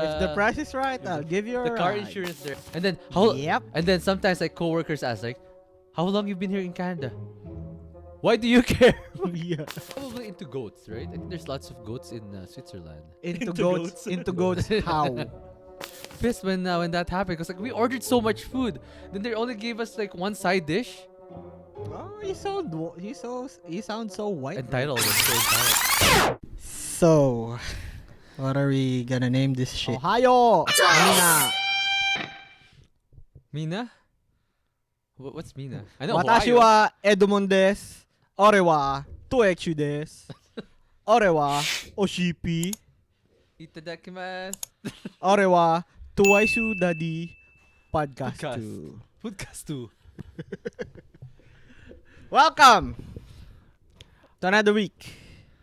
If the price is right, I'll give you a the car ride. insurance there. And then how? Yep. And then sometimes like coworkers ask like, "How long you been here in Canada? Why do you care?" Yeah. Probably into goats, right? I think there's lots of goats in Switzerland. Into goats. Into goats. How? Pissed when that happened because like we ordered so much food, then they only gave us like one side dish. Oh, you sound so white. Entitled. I'm so entitled. So, what are we gonna name this shit? Ohio. Mina. Mina? What's Mina? I know Watashi Ohio. wa Edmond desu. Ore wa Toechu desu. Ore wa Oshipi. Itadakimasu. Ore wa Tuwaisu Dadi Podcast Podcast. 2. Podcast too. Welcome to another week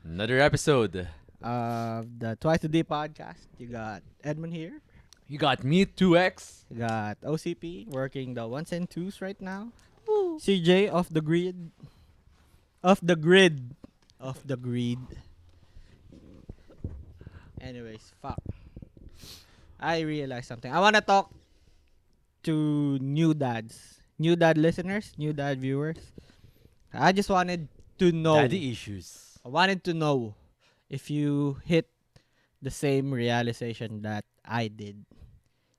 Another episode. of the Twice a Day podcast. You got Edmund here. You got me 2x. You got OCP working the ones and twos right now. CJ off the grid. Off the grid. Off the grid. Anyways, fuck. I realized something. I want to talk to new dads. New dad listeners, new dad viewers. I just wanted to know. Daddy issues. I wanted to know if you hit the same realization that I did.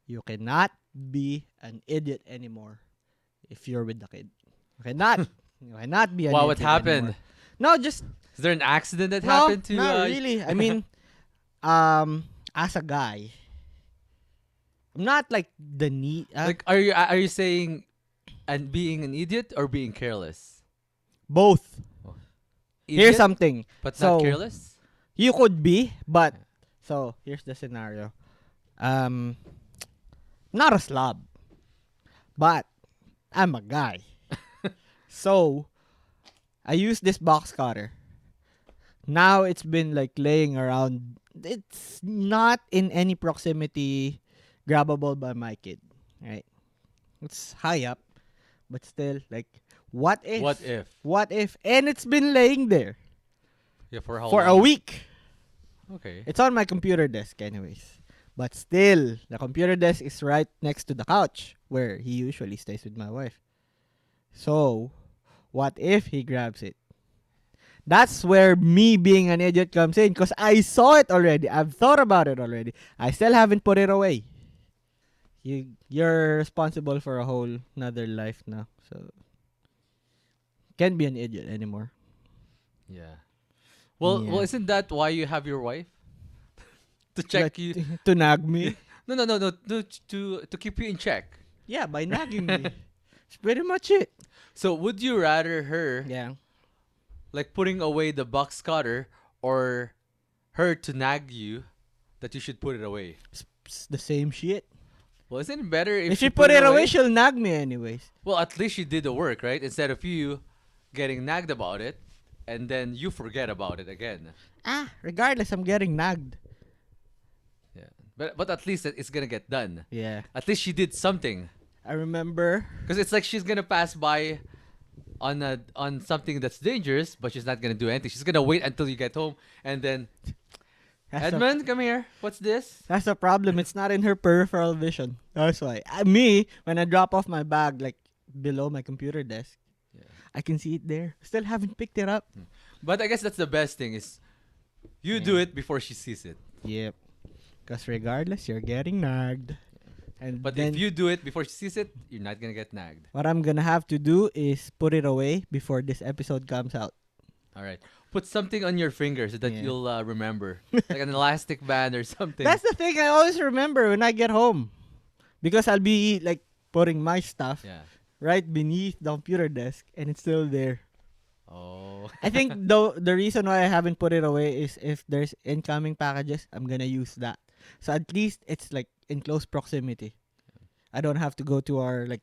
You cannot be an idiot anymore if you're with the kid. You cannot. You cannot be an Wow, idiot what happened? anymore. No, just Is there an accident that no, happened to not really. I mean, as a guy, I'm not like the need. Like are you saying and being an idiot or being careless? Both. Here's Idiot, something. but so- not careless? You could be, but so here's the scenario. Not a slob, but I'm a guy. So I use this box cutter. Now it's been like laying around. It's not in any proximity grabbable by my kid, right? It's high up, but still like what if? What if? What if? And it's been laying there Yeah, for how for a long? week. Okay. It's on my computer desk anyways. But still, the computer desk is right next to the couch where he usually stays with my wife. So, what if he grabs it? That's where me being an idiot comes in because I saw it already. I've thought about it already. I still haven't put it away. You're responsible for a whole another life now. So, can't be an idiot anymore. Yeah. Well, Yeah. isn't that why you have your wife? To check Like, you. to nag me. No. To keep you in check. Yeah, by nagging me. That's pretty much it. So would you rather her Yeah. like putting away the box cutter or her to nag you that you should put it away? It's the same shit. Well, isn't it better if If she put it away, she'll nag me anyways. Well, at least she did the work, right? Instead of you getting nagged about it and then you forget about it again. Regardless, I'm getting nagged. Yeah. But at least it's gonna get done. Yeah. At least she did something. I remember. Because it's like she's gonna pass by on something that's dangerous, but she's not gonna do anything. She's gonna wait until you get home and then Edmund, come here. What's this? That's the problem. It's not in her peripheral vision. That's why. Me, when I drop off my bag, like below my computer desk, Yeah. I can see it there. Still haven't picked it up. But I guess that's the best thing is you do it before she sees it. Yep. Because regardless, you're getting nagged. And But then if you do it before she sees it, you're not gonna get nagged. what I'm gonna have to do is put it away before this episode comes out. All right. Put something on your finger so that Yeah. you'll remember, like an elastic band or something. That's the thing I always remember when I get home. Because I'll be like putting my stuff Yeah. right beneath the computer desk and it's still there. Oh. I think the reason why I haven't put it away is if there's incoming packages, I'm gonna use that. So at least it's like in close proximity. I don't have to go to our like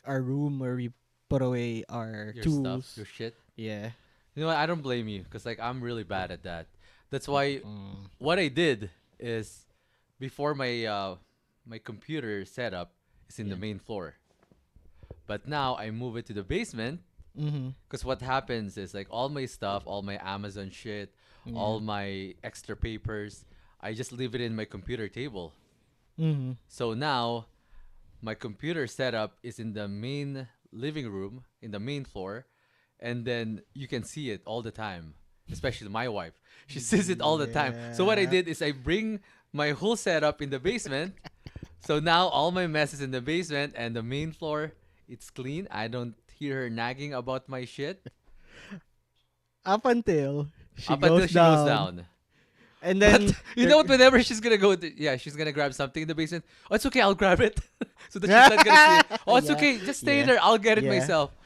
our room where we put away our Your tools. stuff, your shit. Yeah. You know what? I don't blame you because like I'm really bad at that. That's why what I did is before my computer setup is in the Yeah. main floor, but now I move it to the basement Mm-hmm. because what happens is like all my stuff, all my Amazon shit, all my extra papers, I just leave it in my computer table. Mm-hmm. So now my computer setup is in the main living room, in the main floor, and then you can see it all the time. Especially my wife. She sees it all the time. So what I Yeah. did is I bring my whole setup in the basement. So now all my mess is in the basement and the main floor, it's clean. I don't hear her nagging about my shit Up until she up until goes she goes down. down. And But then you know what? Whenever she's gonna go, yeah, she's gonna grab something in the basement. Oh, it's okay. I'll grab it, so that she's not gonna see it. Oh, it's yeah, okay. Just stay yeah, there. I'll get it yeah. myself.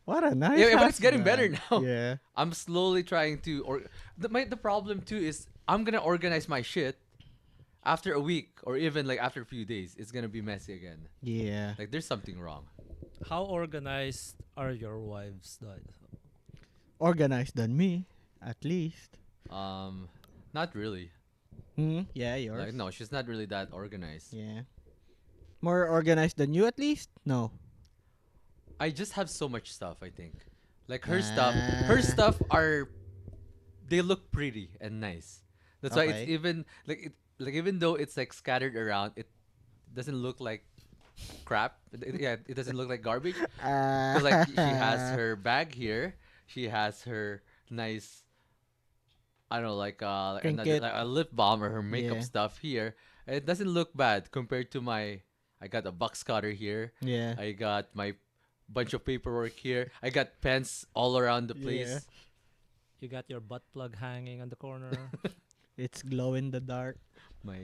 What a nice Yeah, yeah, but it's getting better husband. now. Yeah. I'm slowly trying to, or the problem too is I'm gonna organize my shit after a week or even like after a few days. It's gonna be messy again. Yeah. Like there's something wrong. How organized are your wives, Dad? Organized than me, at least. Um, Not really. Yeah, yours. Like no, she's not really that organized. Yeah. More organized than you, at least? No. I just have so much stuff, I think. Like her Ah. stuff are they look pretty and nice. That's why it's Okay. even like even though it's like scattered around, it doesn't look like crap. Yeah, it doesn't look like garbage. Cause like she has Ah. her bag here, she has her nice I don't know like another Trinket. like a lip balm or her makeup Yeah. stuff here. It doesn't look bad compared to my. I got a box cutter here. Yeah. I got my bunch of paperwork here. I got pens all around the Yeah. place. You got your butt plug hanging on the corner. It's glow in the dark. My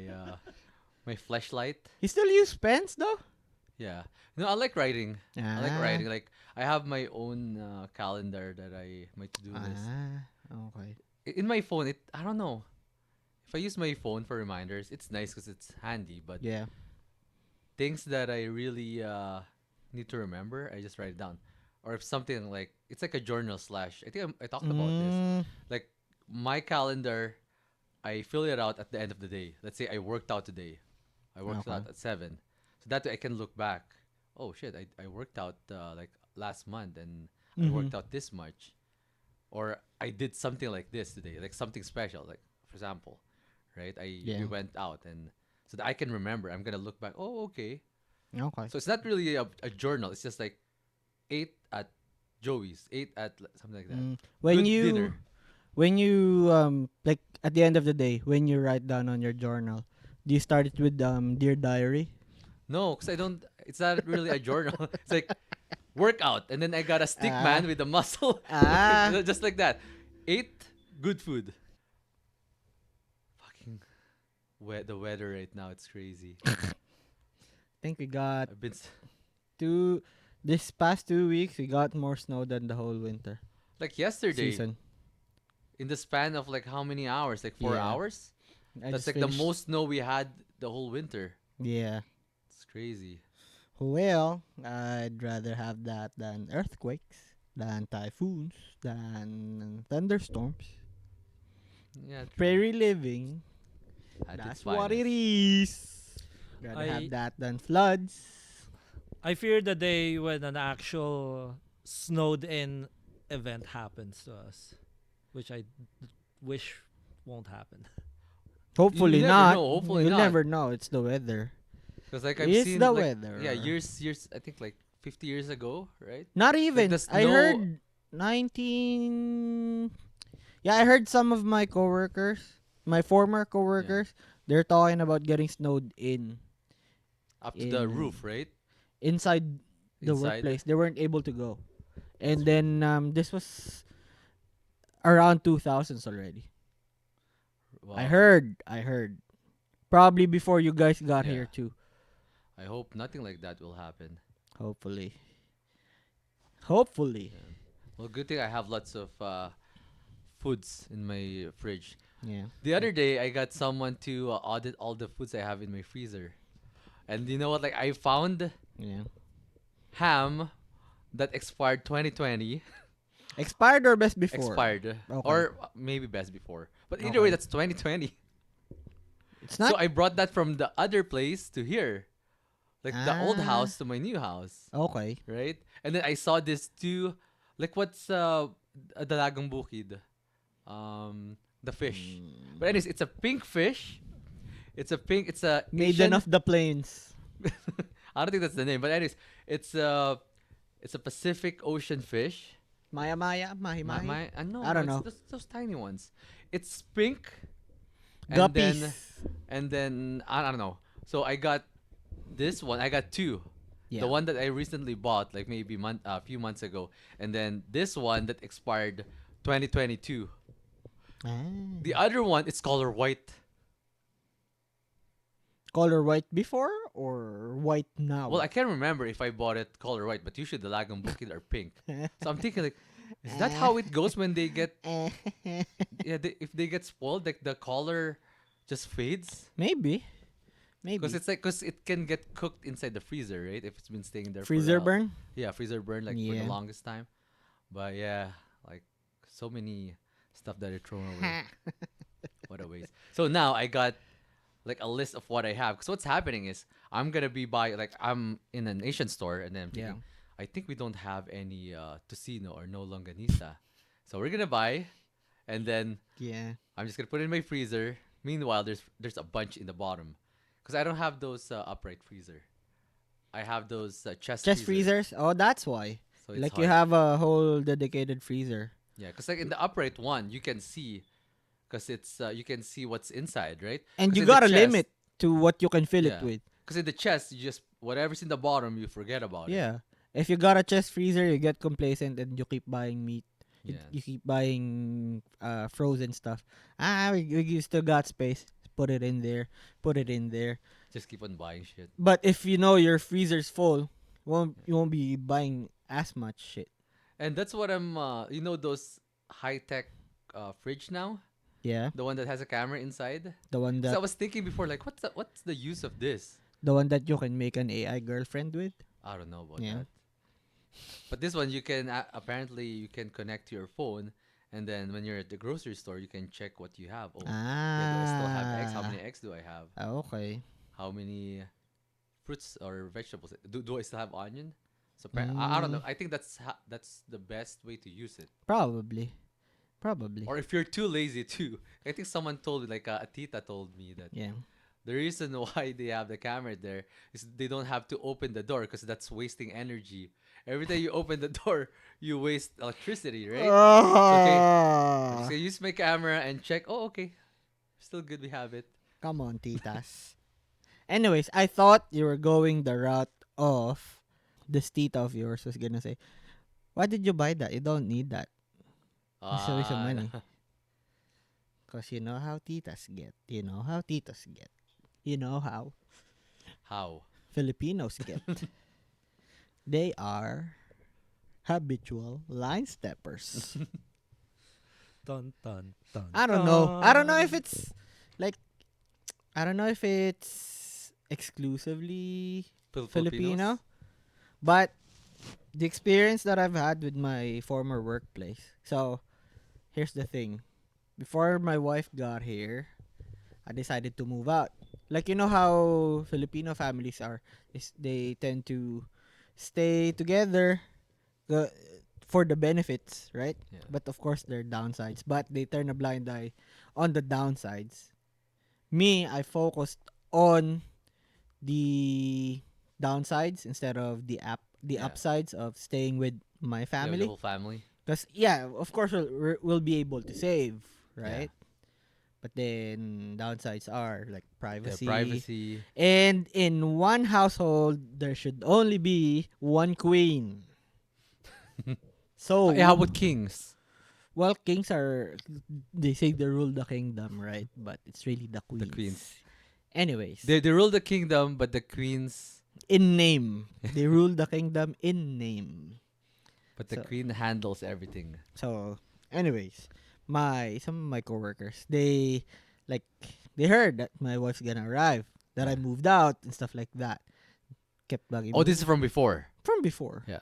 my flashlight. You still use pens though? Yeah. No, I like writing. I like Ah. writing. Like I have my own calendar that I my to-do list. Ah. Okay. In my phone, it I don't know. If I use my phone for reminders, it's nice because it's handy. But Yeah. things that I really need to remember, I just write it down. Or if something like it's like a journal slash. I think I talked about this. Mm. Like my calendar, I fill it out at the end of the day. Let's say I worked out today. I worked Okay. out at 7. So that way I can look back. Oh shit, I worked out like last month and I Mhm. worked out this much. Or I did something like this today, like something special. Like for example, right? We Yeah. went out and so that I can remember. I'm gonna look back. Oh, okay. Okay. So it's not really a journal. It's just like 8 at Joey's, 8 at something like that. When Good you dinner. like at the end of the day when you write down on your journal, do you start it with dear diary? No, because I don't. It's not really a journal. It's like workout, and then I got a stick Ah. man with a muscle, Ah. just like that. 8 good food. Fucking the weather right now. It's crazy. Think we got I've been two this past 2 weeks we got more snow than the whole winter like yesterday season. in the span of like how many hours? Like 4 hours. I That's just like the finished. most snow we had the whole winter. Yeah. It's crazy. Well, I'd rather have that than earthquakes, than typhoons, than thunderstorms. Yeah, true. Prairie living. At its That's what it finest. is. Rather I have that than floods. I fear the day when an actual snowed in event happens to us, which I wish won't happen. Hopefully never not. know, hopefully You'll not. never know. It's the weather. Because like I've It's seen the like weather. yeah years I think like 50 years ago, right? Not Like even. the I snow. heard 19. Yeah, I heard some of my coworkers, my former coworkers, they're talking about getting snowed Up to the in roof, right? inside the Inside. workplace. They weren't able to go. And then this was around 2000s already. Wow. I heard. Probably before you guys got Yeah. here too. I hope nothing like that will happen. Hopefully. Hopefully. Yeah. Well, good thing I have lots of foods in my fridge. Yeah. The other day, I got someone to audit all the foods I have in my freezer. And you know what? Like, I found Yeah. ham that expired 2020. Expired or best before? Expired. Okay. Or maybe best before. But either way, Okay. that's 2020. It's So not I brought that from the other place to here. Like the old Ah. house to my new house. okay. Right? And then I saw this too. Like, what's dalagang bukid? The fish. Mm. But anyways, it's a pink fish It's a pink. It's a Maiden Asian. of the Plains. I don't think that's the name, but anyways, it's a it's a Pacific Ocean fish. Maya Maya, Mahi Mahi. No, I no, don't it's know. those tiny ones. It's pink, and then Guppies. I don't know. So I got this one. I got two. The Yeah. one that I recently bought, like maybe a few months ago, and then this one that expired 2022. Ah. The other one, it's color white. Color white before or white now? Well, I can't remember if I bought it color white, but usually the Lagom Bukid are pink. So I'm thinking like, is that how it goes when they get if they get spoiled, like the color just fades? Maybe. Because Maybe. it's like because it can get cooked inside the freezer, right? If it's been staying there Freezer for burn? yeah, freezer burn like for Yeah. the longest time. But yeah, like so many stuff that are thrown away. What a waste. So now I got like a list of what I have. Because what's happening is I'm gonna be buying like I'm in an Asian store and then I'm Yeah. thinking I think we don't have any tocino or no longanisa, so we're gonna buy, and then Yeah. I'm just gonna put it in my freezer. Meanwhile, there's a bunch in the bottom, because I don't have those upright freezer. I have those chest Just freezer, freezers? Oh, that's why. so it's Like you hard. have a whole dedicated freezer. Yeah, because like in the upright one, you can see, because it's you can see what's inside, right? And 'Cause you in the got a chest, limit to what you can fill it yeah. with. Because in the chest, you just whatever's in the bottom, you forget about it. Yeah. If you got a chest freezer, you get complacent and you keep buying meat. You, Yes. you keep buying frozen stuff. We still got space. Put it in there. Put it in there. Just keep on buying shit. But if you know your freezer's full, you won't be buying as much shit. And that's what I'm. You know those high tech fridge now, Yeah. the one that has a camera inside. The one So I that was thinking before, like, what's the use of this? you can make an AI girlfriend with. I don't know about Yeah. that. But this one you can apparently you can connect to your phone, and then when you're at the grocery store, you can check what you have. Oh, yeah, do I still have eggs? How many eggs do I have? Okay. How many fruits or vegetables? Do I still have onion? So I don't know. I think that's the best way to use it. Probably. Probably. Or if you're too lazy too. I think someone told me, like a tita told me that Yeah. the reason why they have the camera there is they don't have to open the door because that's wasting energy. Every time you open the door, you waste electricity, right? I'm just Ah. gonna use my camera and check. Oh, okay, still good. We have it. Come on, titas. Anyways, I thought you were going the route of this tita of yours was gonna say, "Why did you buy that? You don't need that. It's a waste of money." Cause you know how titas get. You know how titas get. You know how How? Filipinos get. They are habitual line steppers. Dun, dun, dun, I don't know. I don't know if dun. it's like I don't know if it's exclusively Filipino, Filipinos? but the experience that I've had with my former workplace. So, here's the thing. Before my wife got here, I decided to move out. Like you know how Filipino families are, is they tend to stay together uh, for the benefits, right? Yeah. But of course there are downsides, but they turn a blind eye on the downsides. Me, I focused on the downsides instead of the Yeah. upsides of staying with my Yeah, with the family. whole family. Because yeah, of course we'll be able to save, Yeah. right? But then downsides are like Yeah, privacy. privacy. And in one household, there should only be one queen. So Yeah, how about kings? well, kings are they say they rule the kingdom, right? But it's really the queens. The queens. Anyways, They rule the kingdom, but the queens, in name, they rule the kingdom in name. but the So- queen handles everything. So, anyways, some of my coworkers, they like they heard that my wife's gonna arrive, that I Yeah. moved out and stuff like that. Kept bugging Oh, me this is from before. from before. Yeah.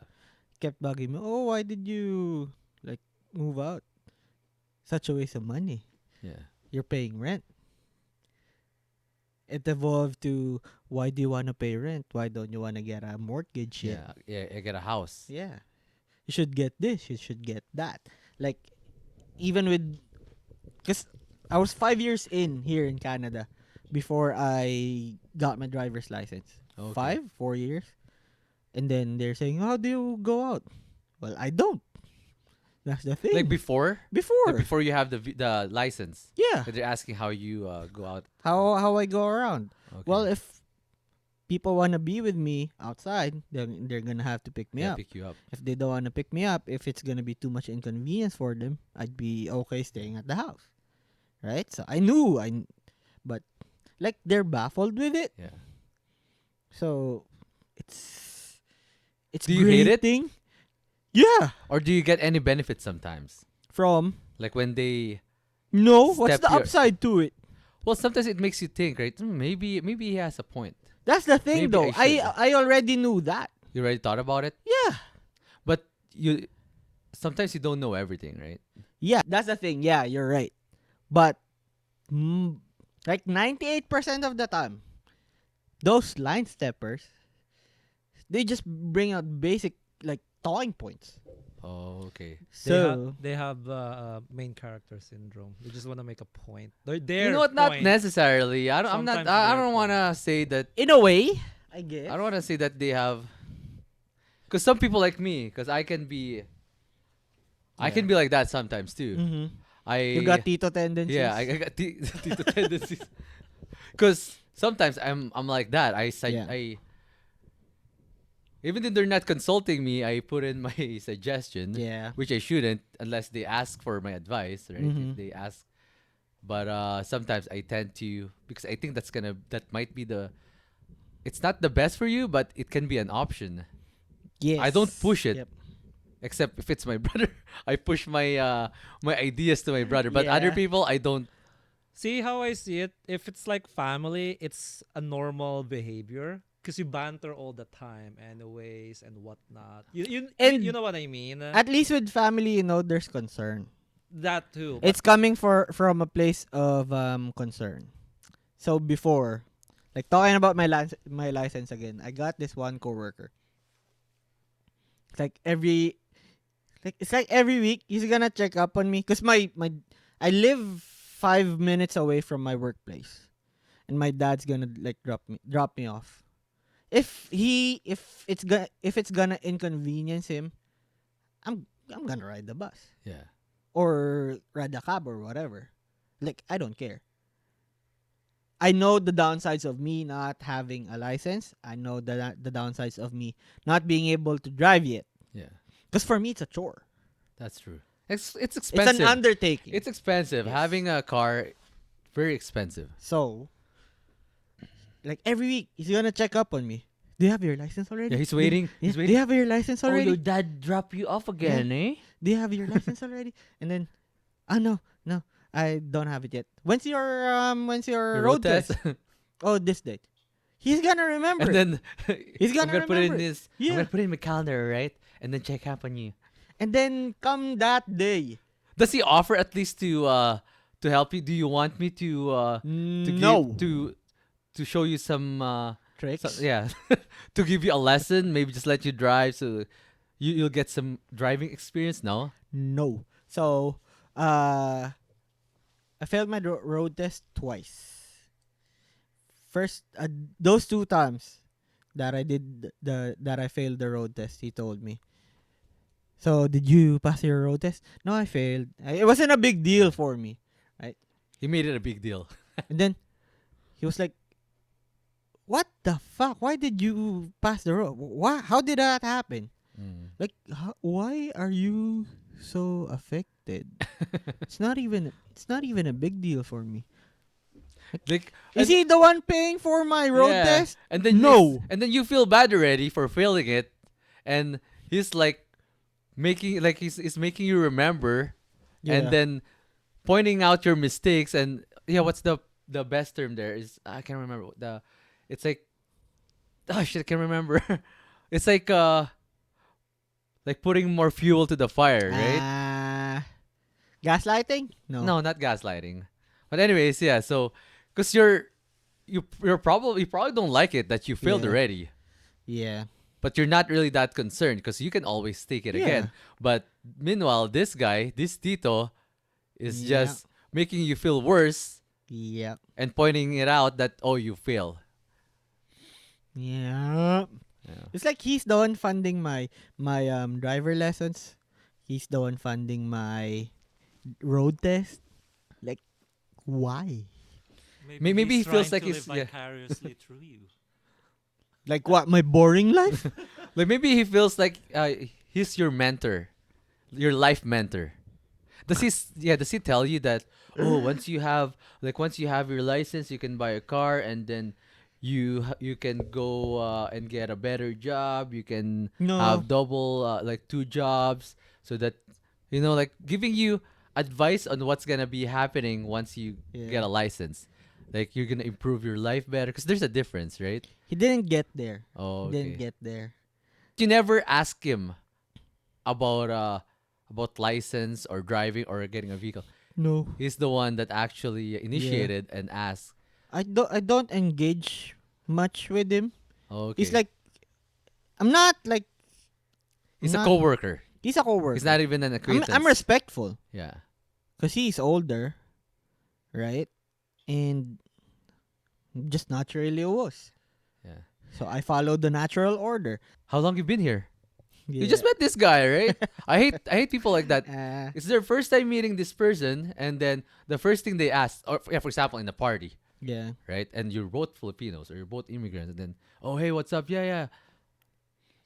Kept bugging me. Oh, why did you like move out? Such a waste of money. Yeah. You're paying rent. It evolved to why do you wanna pay rent? Why don't you wanna get a mortgage yet? Yeah. I get a house. Yeah. You should get this. You should get that. Like, even with, because I was 5 years in here in Canada. before I got my driver's license. Okay. 4 years. And then they're saying, how do you go out? Well, I don't. That's the thing. Like before? Before. Like before you have the license. Yeah. They're asking how you go out. How I go around. Okay. Well, if people want to be with me outside, then they're going to have to pick me yeah, up. pick you up. If they don't want to pick me up, if it's going to be too much inconvenience for them, I'd be okay staying at the house. Right? So I knew but like they're baffled with it. Yeah. So it's Do you hate it? grating. Yeah. Or do you get any benefits sometimes? From Like when they no, what's Step the your- upside to it? well, sometimes it makes you think, right? Maybe he has a point. That's the thing Maybe though. I I already knew that. You already thought about it, Yeah. but you sometimes you don't know everything, right? Yeah, that's the thing. Yeah, you're right. But like 98% of the time, those line steppers, they just bring out basic like talking points. Oh, okay. So They have main character syndrome. They just want to make a point. Their You know what? Not point. necessarily. I don't. I'm not. Sometimes I their don't want to say that. in a way, I guess. I don't want to say that they have. Because some people like me, because I can be. I can be like that sometimes too. Mm-hmm. I You got Tito tendencies. yeah. I got Tito tendencies. Because sometimes I'm like that. Yeah. I even if they're not consulting me, I put in my suggestion. Yeah. Which I shouldn't unless they ask for my advice, right? Mhm. If they ask, but sometimes I tend to because I think that might be the. It's not the best for you, but it can be an option. Yes. I don't push it. Yep. Except if it's my brother, I push my ideas to my brother. But other Yeah. people, I don't. See how I see it? If it's like family, it's a normal behavior because you banter all the time, anyways, and whatnot. And You know what I mean? At least with family, there's concern. That too. It's coming from a place of concern. So before, like talking about my license again, I got this one coworker. It's like every week he's gonna check up on me because my I live 5 minutes away from my workplace, and my dad's gonna like drop me off. If it's gonna inconvenience him, I'm gonna ride the bus Yeah. or ride a cab or whatever. Like I don't care. I know the downsides of me not having a license. I know the downsides of me not being able to drive yet. Yeah. Because for me, it's a chore. That's true. It's It's expensive. an undertaking. It's expensive. Yes. Having a car, very expensive. So, like every week, he's gonna check up on me. Do you have your license already? Yeah, he's waiting. Yeah, He's do waiting. you have your license already? dad drop you off again, eh? Do you have your license already? And then, no, I don't have it yet. When's your Your road test? Oh, this date. He's gonna remember. And then He's I'm gonna gonna put it in remember. this. Yeah. I'm gonna put it in my calendar, right? And then check up on you. And then come that day. Does he offer at least to help you? Do you want me to No to show you some tricks. yeah to give you a lesson? Maybe just let you drive so you'll get some driving experience. No. No. So, I failed my road test twice. First, those 2 times that I did that I failed the road test, he told me. So, did you pass your road test? No, I failed. It wasn't a big deal for me, right? He made it a big deal. And then he was like, "What the fuck? Why did you pass the road? Why? How did that happen? Like, why are you so affected? It's not even a big deal for me. Like, Is he the one paying for my road yeah. test? And then No. and then you feel bad already for failing it, and he's like he's making you remember, and then pointing out your mistakes. And yeah, what's the best term there is? I can't remember it's like, oh shit, I can't remember. It's like putting more fuel to the fire, right? Gaslighting? No, not gaslighting. But anyways, yeah. So, because you probably don't like it that you failed Yeah. already, Yeah. but you're not really that concerned because you can always take it Yeah. again. But meanwhile, this Tito, is Yeah. just making you feel worse Yep. and pointing it out that, oh, you fail. Yeah. Yeah. It's like he's the one funding my driver lessons. He's the one funding my road test. Like, why? Maybe he he's feels trying like to he's- live yeah. vicariously through you. Like what? My boring life? Like maybe he feels like he's your mentor, your life mentor. Does he tell you that, oh, once you have your license, you can buy a car, and then you can go and get a better job. You can No. have double like two jobs, so that like giving you advice on what's gonna be happening once you get Yeah. a license. Like you're gonna improve your life better because there's a difference, right? He didn't get there. Oh, He didn't okay. get there. You never ask him about license or driving or getting a vehicle. No. He's the one that actually initiated and asked. I don't engage much with him. Oh, okay. He's like I'm not like he's a not- coworker. he's a coworker. He's not even an acquaintance. I'm respectful Yeah. because he's older, right? And just naturally was. Yeah. So I followed the natural order. How long you been here? Yeah. You just met this guy, right? I hate people like that. Uh, It's their first time meeting this person, and then the first thing they ask, or yeah, for example, in a party, yeah. right? And you're both Filipinos or you're both immigrants, and then, oh, hey, what's up? Yeah, yeah.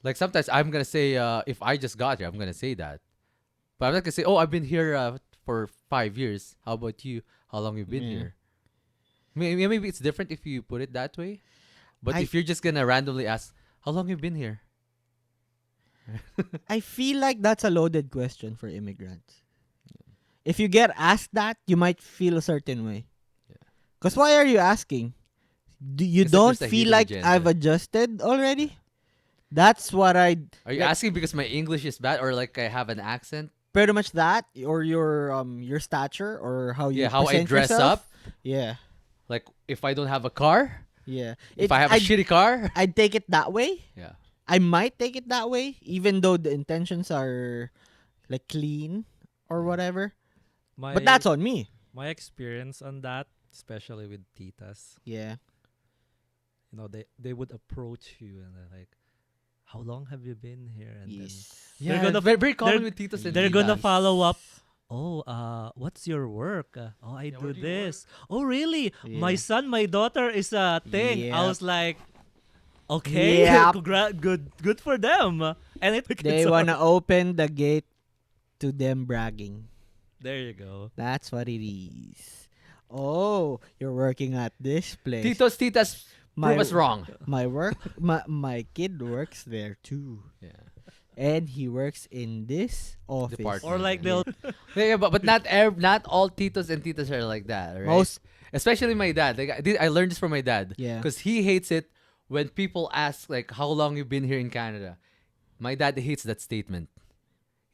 Like sometimes I'm gonna say, if I just got here, I'm gonna say that, but I'm not gonna say, oh, I've been here for 5 years. How about you? How long you been Yeah. here? Maybe it's different if you put it that way, but I- if you're just gonna randomly ask, how long you been here? I feel like that's a loaded question for immigrants. If you get asked that, you might feel a certain way. Yeah. Because why are you asking? You It's like don't there's a feel hidden like agenda. I've adjusted already? That's what I Are you like, asking because my English is bad, or like I have an accent? pretty much that, or your stature, or how you Yeah, how I present dress yourself. up. Yeah, Like if I don't have a car, yeah. if I have a shitty car. I'd take it that way. Yeah. I might take it that way, even though the intentions are like clean or whatever. My, But that's on me. my experience on that, especially with titas. Yeah. They would approach you and they're like, "How long have you been here?" And Yes. They're Yeah, gonna- very, very common they're- with titos then and they're gonna titas. follow up. Oh, what's your work? Oh, I Yeah, do where do you this. Oh, really? My Yeah. son, my daughter is a thing. I Yep. was like, okay, Yep. good for them. And it They wanna open the gate to them bragging. There you go. That's what it is. Oh, you're working at this place. Titos, titas, prove us wrong. My kid works there too. Yeah. And he works in this office. Department. Or like Yeah. they'll Yeah, but not all titos and titas are like that, right? Most Especially my dad. Like I learned this from my dad. Yeah. Because he hates it when people ask like how long you've been here in Canada. My dad hates that statement.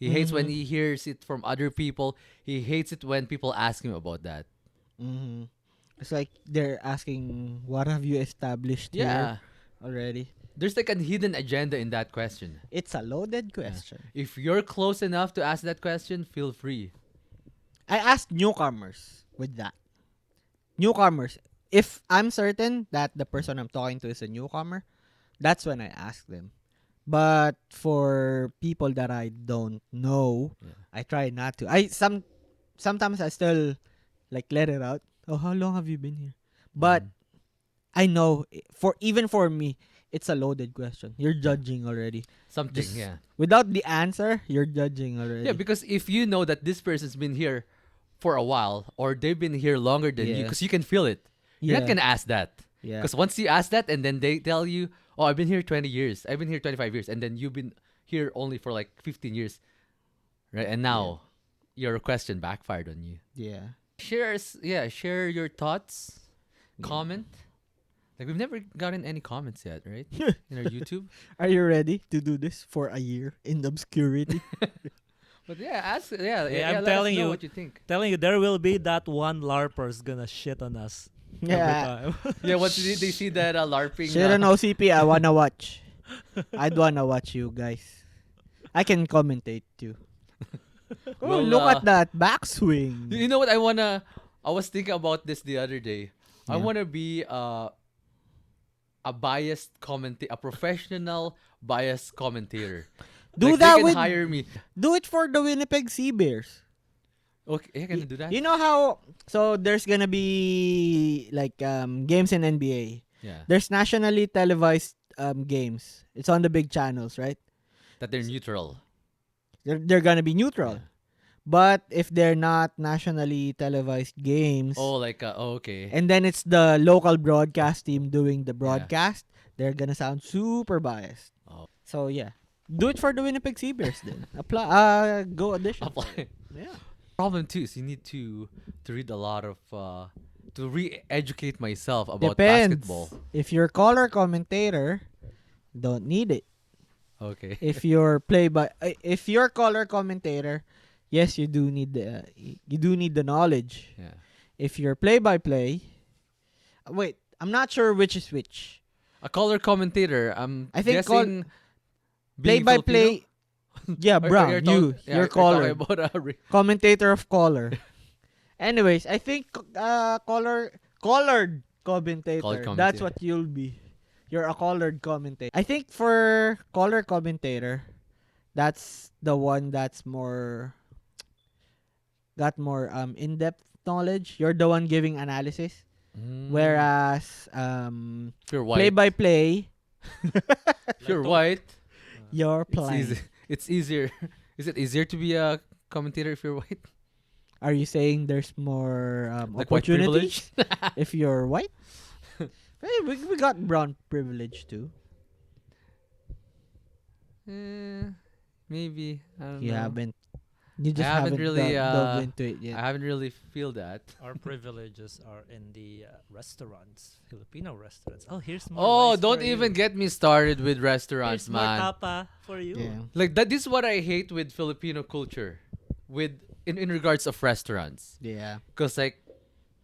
He hates when he hears it from other people. He hates it when people ask him about that. It's like they're asking, what have you established Yeah. here already? There's like a hidden agenda in that question. It's a loaded question. If you're close enough to ask that question, feel free. I asked newcomers with that. Newcomers. If I'm certain that the person I'm talking to is a newcomer, that's when I ask them. But for people that I don't know, Yeah. I try not to. Sometimes I still like let it out. Oh, how long have you been here? But I know even for me, it's a loaded question. You're judging already. Something, Just- yeah. Without the answer, you're judging already. Yeah, because if you know that this person's been here for a while or they've been here longer than you, Yeah. because you can feel it. You're not gonna ask that. Yeah. Because once you ask that and then they tell you, oh, I've been here 20 years, I've been here 25 years, and then you've been here only for like 15 years, right? And now your question backfired on you. Yeah. Share your thoughts, comment. Like we've never gotten any comments yet, right? In our YouTube. Are you ready to do this for a year in obscurity? But yeah, ask. Yeah, I'm let us telling know you. what you think. telling you there will be that one LARPer's gonna shit on us every Yeah. time. Yeah, once they see that LARPing. Share an OCP. I wanna watch. I'd wanna watch you guys. I can commentate too. Oh, Well, look at that backswing. You know what I wanna I was thinking about this the other day. I Yeah. want to be a biased a professional biased commentator. Do Like they that can with hire me. do it for the Winnipeg Sea Bears. Okay, can I do that? You know how so there's gonna be like games in NBA. Yeah, There's nationally televised games. It's on the big channels, right? that they're neutral. They're gonna be neutral. Yeah. But if they're not nationally televised games, Oh, like okay. and then it's the local broadcast team doing the Yeah. broadcast, they're gonna sound super biased. Oh. So yeah, do it for the Winnipeg Sea Bears then. Apply. Go audition. for Apply. it. Yeah. Problem too is you need to read a lot of to re-educate myself about Depends. basketball. If you're color commentator, don't need it. Okay. If you're if you're color commentator, yes, you do need the knowledge. Yeah. If you're play-by-play, wait, I'm not sure which is which. A color commentator. I'm I think guessing being Play-by-play, yeah, Filipino? Brown, You're you're talking color, about commentator of color. Anyways, I think colored commentator. Colored That's commentator. what you'll be. You're a colored commentator. I think for color commentator, that's the one that's more got more in-depth knowledge. You're the one giving analysis, whereas if you're white, play-by-play, if you're white, you're it's playing. easy. It's easier. Is it easier to be a commentator if you're white? Are you saying there's more Like white opportunities privilege? if you're white? Hey, we got brown privilege too. Maybe. I don't You know. haven't. You just haven't haven't really, dove into it I yet. haven't really feel that. Our privileges are in the restaurants, Filipino restaurants. Oh, here's more. Oh, rice don't for even you. get me started with restaurants, Here's more man. tapa for you. Yeah. Like that. This is what I hate with Filipino culture, with in regards of restaurants. Yeah. Cause like,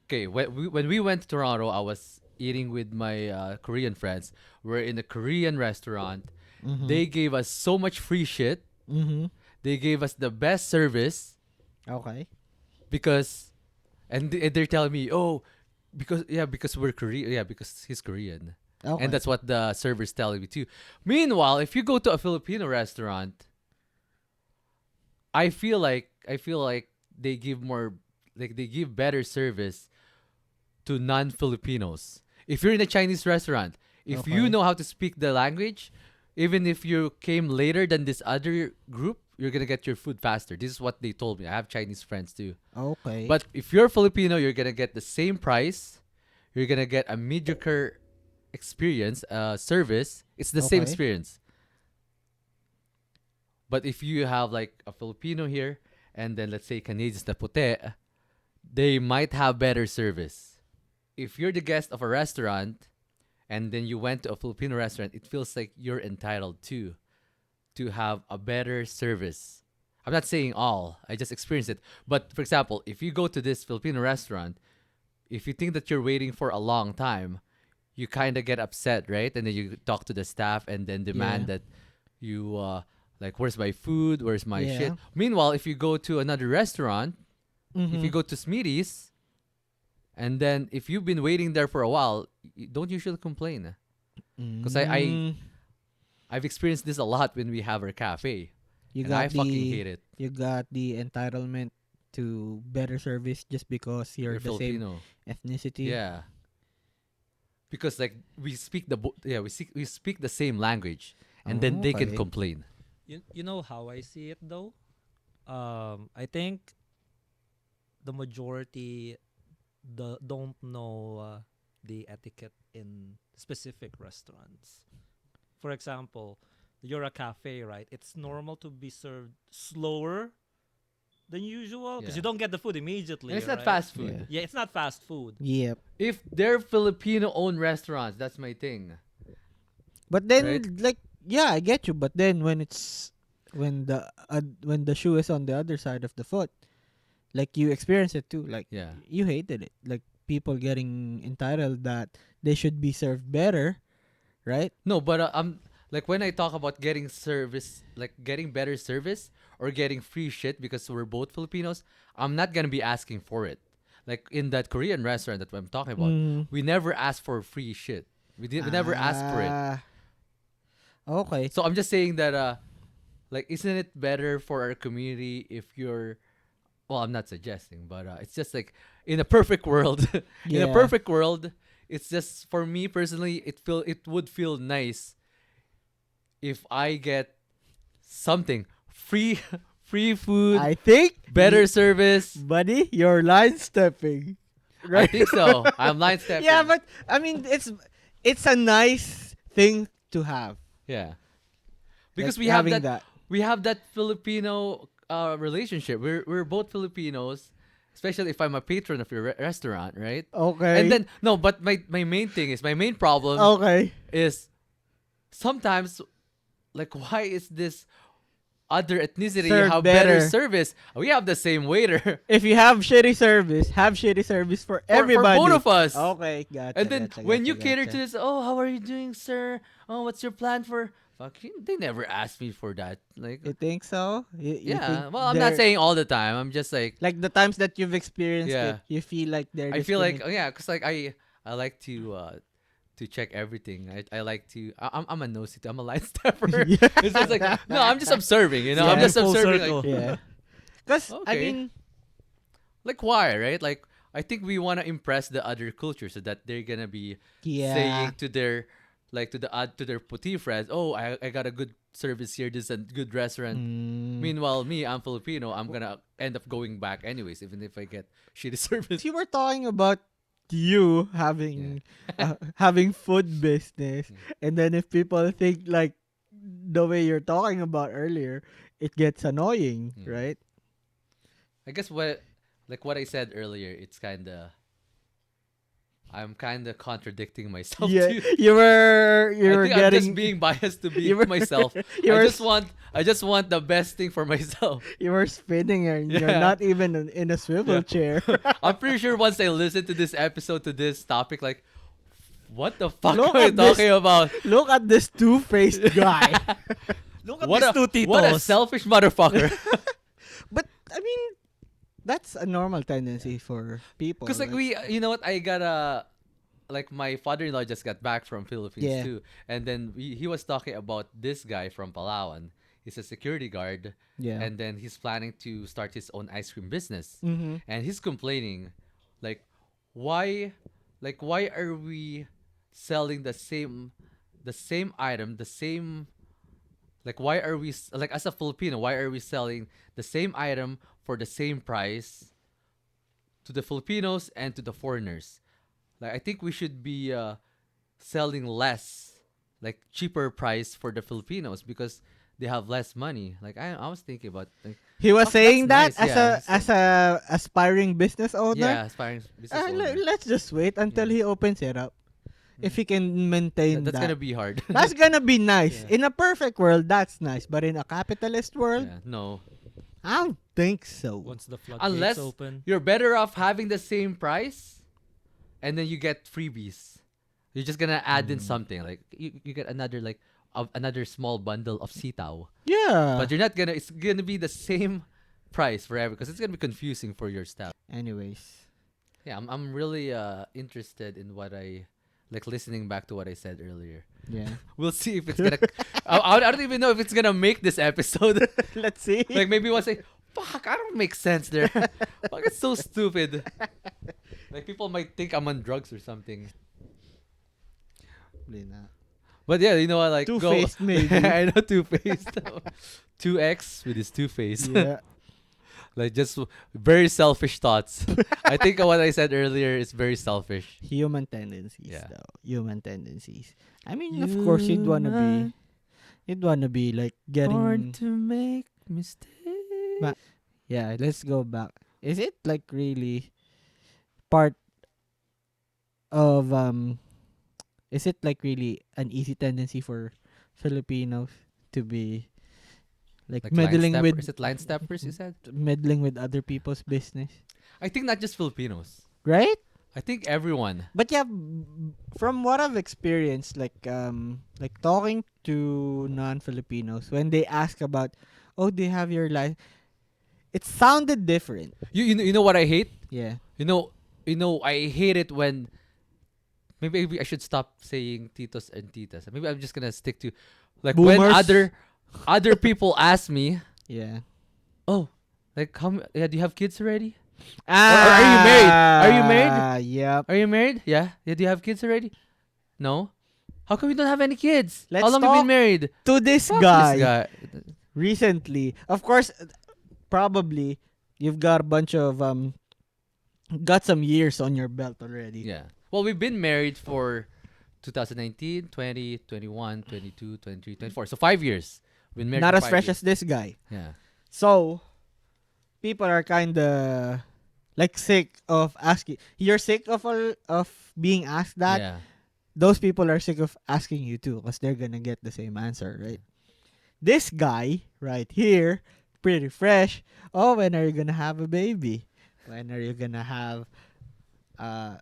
okay, when we went to Toronto, I was eating with my Korean friends. We're in a Korean restaurant. Mm-hmm. They gave us so much free shit. Mm-hmm. They gave us the best service Okay. because, and they're telling me, oh, because we're Korean, because he's Korean, Okay. and that's what the server's telling me too. Meanwhile, if you go to a Filipino restaurant, I feel like they give more, like they give better service to non-Filipinos. If you're in a Chinese restaurant, if you Okay. know how to speak the language, even if you came later than this other group, you're gonna get your food faster. This is what they told me. I have Chinese friends too. Okay. But if you're Filipino, you're gonna get the same price. You're gonna get a mediocre experience, service. It's the same Okay. experience. But if you have like a Filipino here, and then let's say Canadians na puti, they might have better service. If you're the guest of a restaurant, and then you went to a Filipino restaurant, it feels like you're entitled to have a better service. I'm not saying all. I just experienced it. But for example, if you go to this Filipino restaurant, if you think that you're waiting for a long time, you kind of get upset, right? And then you talk to the staff and then demand Yeah. that you like, where's my food? Where's my Yeah. shit? Meanwhile, if you go to another restaurant, if you Mhm. go to Smitty's, and then if you've been waiting there for a while, don't usually complain. 'cause Mm, I've experienced this a lot when we have our cafe. you And I got fucking the hate it. you got the entitlement to better service just because you're the same Filipino. ethnicity. Yeah. Because like we speak we speak the same language, and then they can Okay. complain. You know how I see it though? I think the majority don't know the etiquette in specific restaurants. For example, you're a cafe, right? It's normal to be served slower than usual because Yeah. you don't get the food immediately. And it's not right? fast food. Yeah, it's not fast food. Yep. If they're Filipino-owned restaurants, that's my thing. But then, Right? like, yeah, I get you. But then when the shoe is on the other side of the foot, like you experience it too. Like Yeah. you hated it. Like people getting entitled that they should be served better, right? No, but like when I talk about getting service, like getting better service or getting free shit because we're both Filipinos, I'm not gonna be asking for it. like in that Korean restaurant that I'm talking about, Mm. we never asked for free shit. We never asked for it. Ah, okay. So I'm just saying that like isn't it better for our community if you're well, I'm not suggesting, but it's just like in a perfect world, in a Yeah. perfect world, it's just for me personally, it would feel nice if I get something free, free food, I think better service. buddy, you're line stepping. I think so. I'm line stepping. Yeah, but I mean it's a nice thing to have. yeah, because Like, we have having that, we have that Filipino relationship. We're both Filipinos, especially if I'm a patron of your restaurant, right? Okay. And then no, but my main thing is my main problem okay. is sometimes like why is this other ethnicity Serve have better better. service? We have the same waiter. If you have shitty service, have shitty service for everybody. For both of us. Okay, gotcha. And then gotcha, when gotcha, you cater gotcha. to this, oh, how are you doing, sir? Oh, what's your plan for? Fucking, they never asked me for that. Like, You think so? You yeah. think Well, I'm not they're- saying all the time. I'm just like, like the times that you've experienced Yeah. it, you feel like they're. I feel like, discriminating. yeah, cause like I like to check everything. I like to. I'm a nosy. I'm a line stepper. Yeah. It's just like no, I'm just observing. You know, I'm Yeah. just Full observing. circle. Like, Yeah. Because I Okay. mean, like why, right? Like I think we want to impress the other culture so that they're gonna be yeah. saying to their like to their puti friends, oh, I got a good service here. This is a good restaurant. Mm. Meanwhile, me, I'm Filipino. I'm gonna end up going back anyways, even if I get shitty service. you were talking about you having having food business, and then if people think like the way you're talking about earlier, it gets annoying, Mm. right? I guess what I said earlier, it's I'm kind of contradicting myself Yeah, too. you were I think I'm getting just being biased to be you were- myself. you were I just want the best thing for myself. you were spinning and you're Yeah. not even in a swivel Yeah. chair. I'm pretty sure once I listen to this episode to this topic, like, what the fuck Look are you at this- talking about? Look at this two-faced guy. Look at What these a two titos. what a selfish motherfucker. But I mean, that's a normal tendency for people. Because like you know what, I got a like my father-in-law just got back from Philippines Yeah. too, and then he was talking about this guy from Palawan. He's a security guard, yeah. and then he's planning to start his own ice cream business. Mm-hmm. And he's complaining, like, why are we selling the same item, the same, like, why are we like as a Filipino, why are we selling the same item for the same price to the Filipinos and to the foreigners? Like, I think we should be selling less, like cheaper price for the Filipinos because they have less money. Like I was thinking about like He was Oh, saying that that's nice, yeah. as a aspiring business owner. yeah, aspiring business owner. Let's just wait until he opens it up. If he can maintain That's that. gonna be hard. That's gonna be nice. Yeah. In a perfect world, that's nice. But in a capitalist world, Yeah, no. I don't think so. Once the floodgates Unless open. you're better off having the same price and then you get freebies. You're just gonna add in something. Like you get another like another small bundle of sitaw. Yeah. But you're not gonna it's gonna be the same price forever because it's gonna be confusing for your staff. Anyways. Yeah, I'm really interested in what I like listening back to what I said earlier. Yeah. We'll see if it's gonna I don't even know if it's gonna make this episode. Let's see. Like maybe one say, fuck, I don't make sense there. Fuck, it's so stupid. Like people might think I'm on drugs or something. Probably not. But yeah, you know what, like Two-faced, maybe. I know two-faced. 2X with his two-face. Yeah. Like just very selfish thoughts. I think what I said earlier is very selfish. Human tendencies, Yeah. though. Human tendencies. I mean, of course, you'd wanna be like getting. to make mistakes. Yeah, let's go back. Is it like really part of Is it like really an easy tendency for Filipinos to be like, Like meddling line with is it line steppers you said? meddling with other people's business, I think not just Filipinos. right? I think everyone. But yeah, from what I've experienced, like talking to non-Filipinos when they ask about, oh, they have your life, it sounded different. You know what I hate? Yeah. You know, I hate it when maybe I should stop saying titos and titas. Maybe I'm just gonna stick to like when Boomers. other people ask me, Yeah. oh, like yeah, do you have kids already? Ah, are you married? Are you married? Yep. Are you married? Yeah. Yeah. Do you have kids already? No. How come you don't have any kids? Let's How long have you talk been married? To this Fuck guy, this guy. recently, of course, probably you've got a bunch of got some years on your belt already. Yeah. Well, we've been married for 2019, 20, 21, 22, 23, 24. So 5 years. We've been married Not for as 5 fresh years. as this guy. Yeah. So people are kind of like sick of asking. You're sick of being asked that. Yeah. Those people are sick of asking you too, because they're gonna get the same answer, right? This guy right here, pretty fresh. Oh, when are you gonna have a baby? When are you gonna have?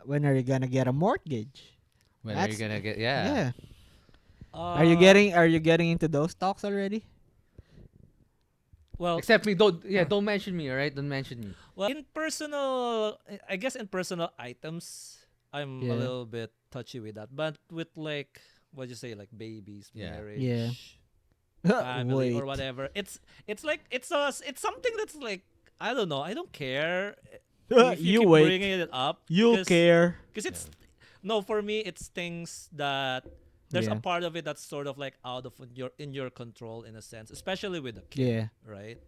When are you gonna get a mortgage? When are you That's gonna get? Yeah. yeah. Are you Uh, getting into those talks already? well, Except me. Don't mention me. All right. Don't mention me. well, in personal, I guess in personal items, I'm a Yeah. little bit touchy with that. But with like, what you say, like babies, Yeah. marriage, Yeah. family, or Wait. whatever. It's like it's something that's like I don't know. I don't care if You you keep wait. bringing it up. You'll care. Because it's no, for me it's things that there's a Yeah. part of it that's sort of like out of your control in a sense, especially with a kid, Yeah. right?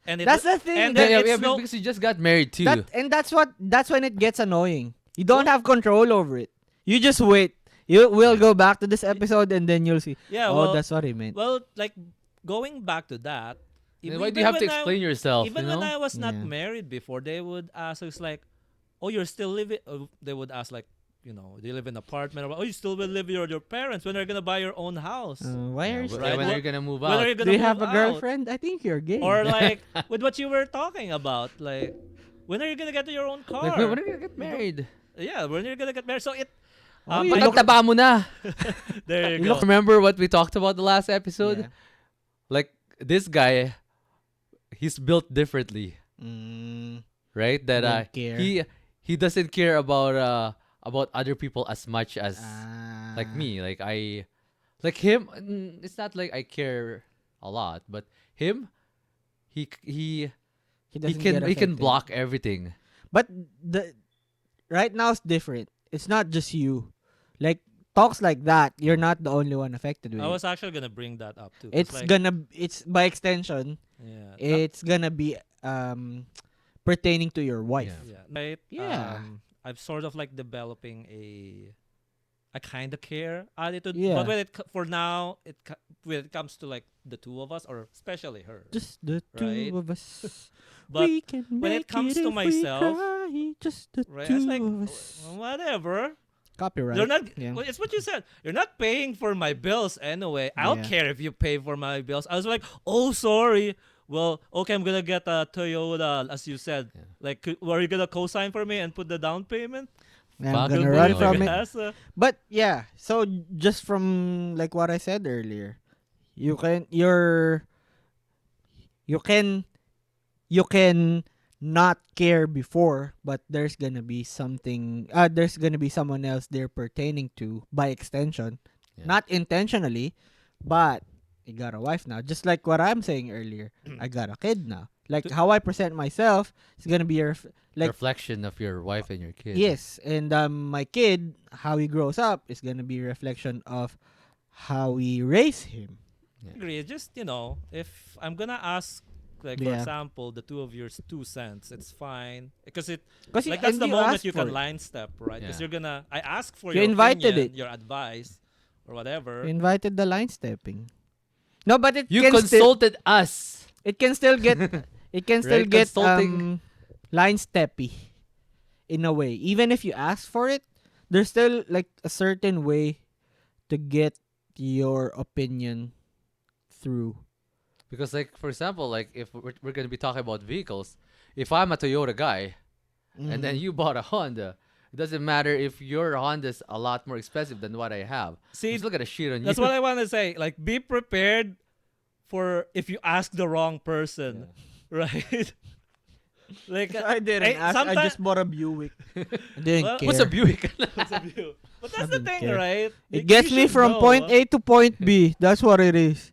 And That's the thing. and Yeah, then yeah, it's yeah, no, because you just got married too. That's when it gets annoying. You don't Well- have control over it. You just wait. You will go back to this episode and then you'll see. yeah, Oh, well, that's what he meant. well, like going back to that. Then why do you have to explain yourself? Even you know? when I was not Yeah. married before, they would ask us like, "Oh, you're still living." They would ask like, do you live in an apartment? Or, oh, you still will live with your parents. When are you gonna buy your own house? Why Yeah, are you wh- right? when are What- you gonna move When are out? you Do gonna you have move a out? girlfriend? I think you're gay. Or like with what you were talking about, like when are you gonna get your own car? Like, when are you gonna get married? Yeah, when are you gonna get married? So it. Oh, um, you I- look- Pagtaba mo na. there you you go. Remember what we talked about the last episode? Yeah. Like this guy, he's built differently, right? That Don't care. he doesn't care about other people as much as like Ah. me. Like him. It's not like I care a lot, but him, he He he doesn't can get he can affected. block everything. But the right now it's different. It's not just you. Like talks like that, you're not the only one affected with I it. was actually gonna bring that up too. 'cause, like, It's by extension, yeah, it's gonna be pertaining to your wife. yeah, right. Yeah. I'm sort of like developing a kind of care attitude. Yeah. But for now, when it comes to like the two of us, or especially her. Just the two Right. of us. But we can when it make comes to if we myself, try, just the right, two it's like of us. whatever. Copyright. They're not. Yeah. Well, it's what you said. You're not paying for my bills anyway. I don't Yeah. care if you pay for my bills. I was like, oh, sorry. Well, okay, I'm gonna get a Toyota, as you said. Yeah. Like, were you gonna co-sign for me and put the down payment? I'm Fuck gonna it, run boy. from it. Yes, But yeah, so just from like what I said earlier, you can you can not care before, but there's gonna be there's gonna be someone else they're pertaining to by extension, Yeah. not intentionally, but you got a wife now. Just like what I'm saying earlier, I got a kid now. Like how I present myself is gonna be like reflection of your wife and your kid. yes, and my kid, how he grows up is gonna be a reflection of how we raise him. agree. Just if I'm gonna ask, like for Yeah. example, the two of your 2 cents, it's fine because Because like that's the moment you can line step, right? Because Yeah. I ask for You your invited opinion, it. your advice, or whatever. You invited the line stepping. No, but it You can consulted us. it can still get it can still Right, get consulting. line steppy in a way. Even if you ask for it, there's still like a certain way to get your opinion through. Because, like, for example, like if we're going to be talking about vehicles, if I'm a Toyota guy and then Mhm. you bought a Honda, it doesn't matter if your Honda's a lot more expensive than what I have. See, I'm still gonna shit on that's you. what I want to say. Like, be prepared for if you ask the wrong person, right? Like So I didn't ask. I just bought a Buick. I didn't Well, care. What's a Buick? what's a view? But I that's the didn't thing, care. right? It gets You me should from know, point A to point B. That's what it is.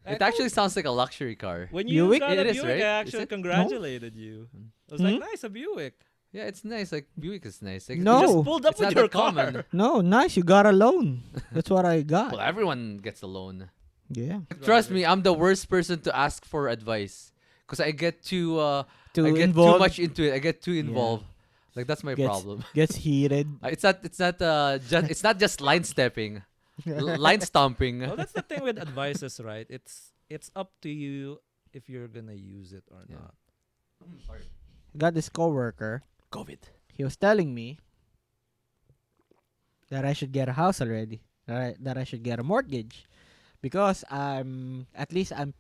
It actually sounds like a luxury car. when you Buick? got a It is, Buick, right? I Is actually it? congratulated you. I was like, nice, a Buick. Yeah, it's nice. Like Buick is nice. Like, You No. just pulled up it's with not your that car. common. No, nice. You got a loan. That's what I got. Well, everyone gets a loan. Yeah. Trust me, I'm the worst person to ask for advice because I get too Too I get involved. too much into it. I get too involved. Like that's my Gets- problem. Gets heated. It's not just line stepping, line stomping. Well, that's the thing with advices, right? It's up to you if you're gonna use it or Yeah. not. Got this coworker. COVID. He was telling me that I should get a house already. That I should get a mortgage because at least I'm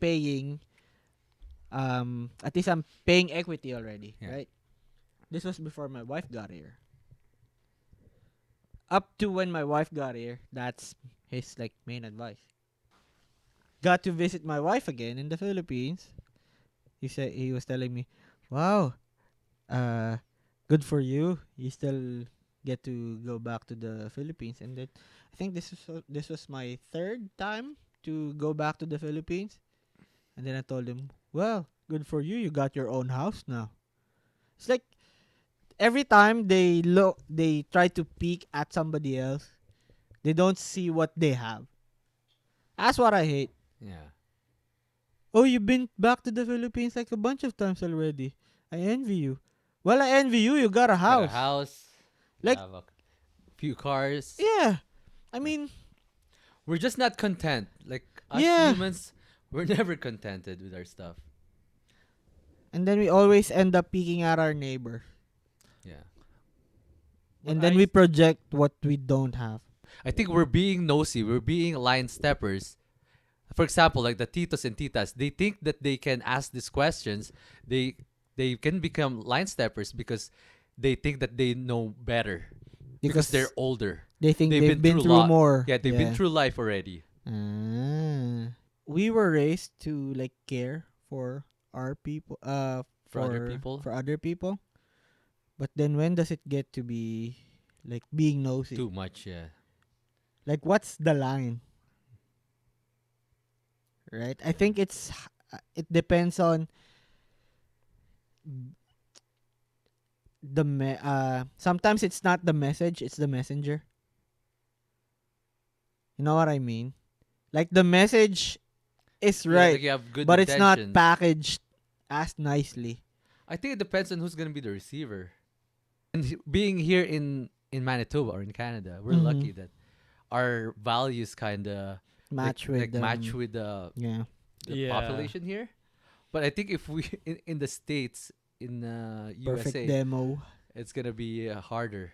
paying equity already, Yeah. right? This was before my wife got here. Up to when my wife got here, that's his like main advice. Got to visit my wife again in the Philippines. He was telling me, "Wow, good for you. You still get to go back to the Philippines." And then I think this was my third time to go back to the Philippines. And then I told him, "Well, good for you. You got your own house now." It's like every time they try to peek at somebody else. They don't see what they have. That's what I hate. Yeah. Oh, you've been back to the Philippines like a bunch of times already. I envy you. Well, I envy you. You got a Got a house. house. Like- have a few cars. Yeah. I mean, We're just not content. Like us Yeah. humans, we're never contented with our stuff. and then we always end up peeking at our neighbor. Yeah. And then we project what we don't have. I think we're being nosy. We're being line steppers. For example, like the titos and titas, they think that they can ask these questions. They can become line steppers because they think that they know better because they're older. they think they've they've been been through through lot. more. Yeah, they've been through life already. We were raised to like care for our people For other people? For other people. But then when does it get to be like being nosy? Too much, yeah. Like what's the line? Right? I think it depends on sometimes it's not the message, it's the messenger. You know what I mean? Like the message is Yeah, right, like you have good but it's not intentions. packaged as nicely. I think it depends on who's gonna be the receiver. And being here in Manitoba or in Canada, we're Mhm. lucky that our values kind of Match with match with the yeah. Yeah. population here. But I think if we in the States, in Perfect USA, demo, it's gonna be harder.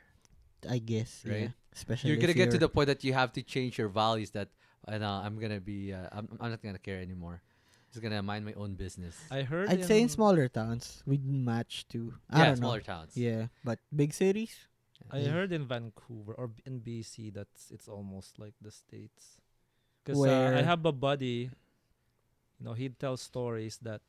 I guess. Right. Yeah. Especially You're gonna if get to you're- the point that you have to change your values. That I'm gonna be. I'm not gonna care anymore. Just gonna mind my own business. I heard. I'd say in smaller towns we'd match too. I Yeah, don't know. smaller towns. Yeah, but big cities. I Yeah. heard in Vancouver or in BC that it's almost like the States. Because Where- I have a buddy, he'd tell stories that,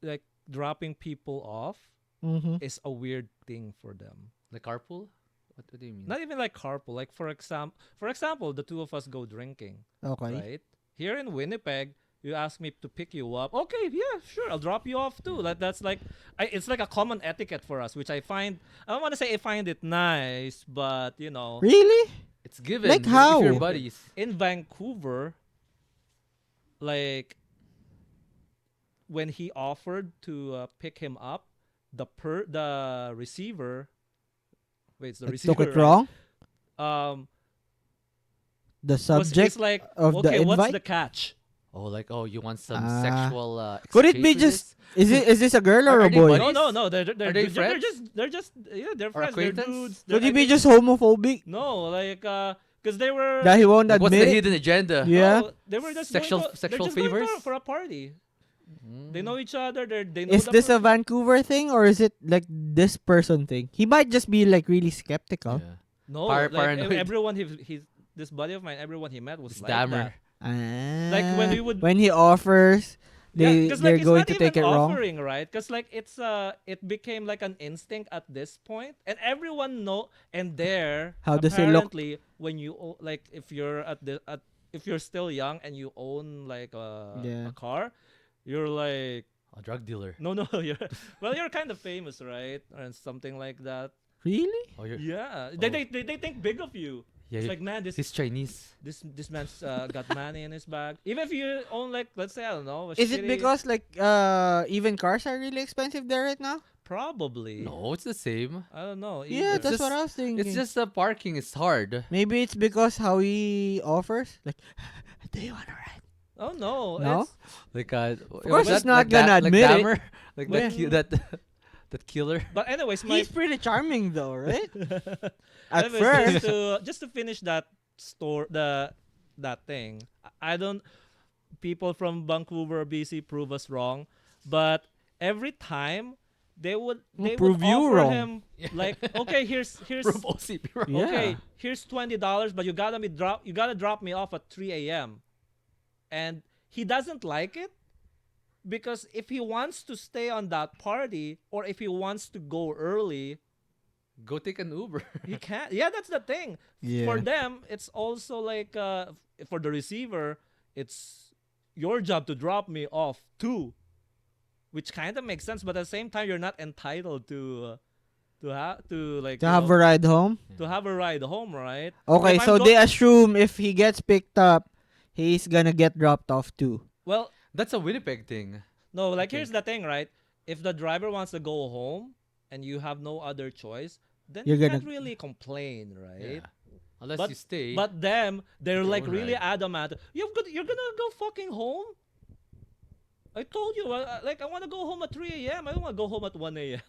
like dropping people off Mm-hmm. is a weird thing for them. Like carpool. What do you mean? Not even like carpool. Like for example, the two of us go drinking, Okay. right? Here in Winnipeg, you ask me to pick you up. Okay, yeah, sure, I'll drop you off too. That's like, it's like a common etiquette for us, which I don't want to say I find it nice, but Really? It's given. Like if how? you're buddies. in Vancouver, like when he offered to pick him up, the receiver. Wait, it's the receiver. Took it right? wrong. Um, The it's subject. like, of the okay, what's invite? the catch? Oh, like you want some Ah. sexual? Could it exchange be with just? this? Is this a girl or Are a they boy? buddies? No, they're Are they they're friends? just yeah, they're Or friends. They're acquaintance? dudes. Could I he be think- just homophobic? No, like because they were That he won't Like, what's the admit it? hidden agenda? Yeah. no, they were just Sexual- going to, sexual they're just going favors? for a party. They Mm. know each other. They know Is the this a person. Vancouver thing or is it like this person thing? He might just be like really skeptical. Yeah. No, Paranoid. everyone he's this buddy of mine. Everyone he met was like Stammer. that. Like when we would when he offers Yeah, They because they're like it's going not to even take it wrong. offering, right? Because like it became like an instinct at this point, and everyone know. And there, How does it look? apparently, when you like if you're if you're still young and you own like Yeah. a car, you're like A drug dealer. no no you're well you're kind of famous, right, or something like that. Really? Oh, you're. Yeah, Oh. they think big of you. Yeah, It's like, man, he's Chinese. this man's got money in his bag. Even if you own like, let's say, I don't know, a Is it shitty, because like even cars are really expensive there right now? probably. No, it's the same. I don't know Yeah, either. It's that's what just- I was thinking. It's just the parking is hard. Maybe it's because how he offers. Like, do you wanna ride? Oh no, No? it's Like Of course, he's not gonna like admit it. Dahmer? Like that When- that that killer. but anyways, my He's pretty charming though, right? At anyways, first. just to finish that that thing. I don't people from Vancouver, BC prove us wrong, but every time they prove would you offer wrong. him like, okay, here's Proof OCP wrong. Yeah. okay, here's $20, but you gotta drop me off at 3 a.m. And he doesn't like it because if he wants to stay on that party or if he wants to go early, Go take an Uber. he can't. Yeah, that's the thing. Yeah. For them, it's also like for the receiver, it's your job to drop me off too, which kind of makes sense. But at the same time, you're not entitled to have to like To you have know, a ride home. to have a ride home, right? Okay, If I'm so go- they assume if he gets picked up, he's gonna get dropped off too. Well, That's a Winnipeg thing. no, like Okay. here's the thing, right? If the driver wants to go home and you have no other choice, then You're you gonna- can't really complain, right? Yeah. Unless But- you stay. But them, they're Your like own really ride. adamant. You're gonna go fucking home. I told you, like I want to go home at 3 a.m. I don't want to go home at 1 a.m.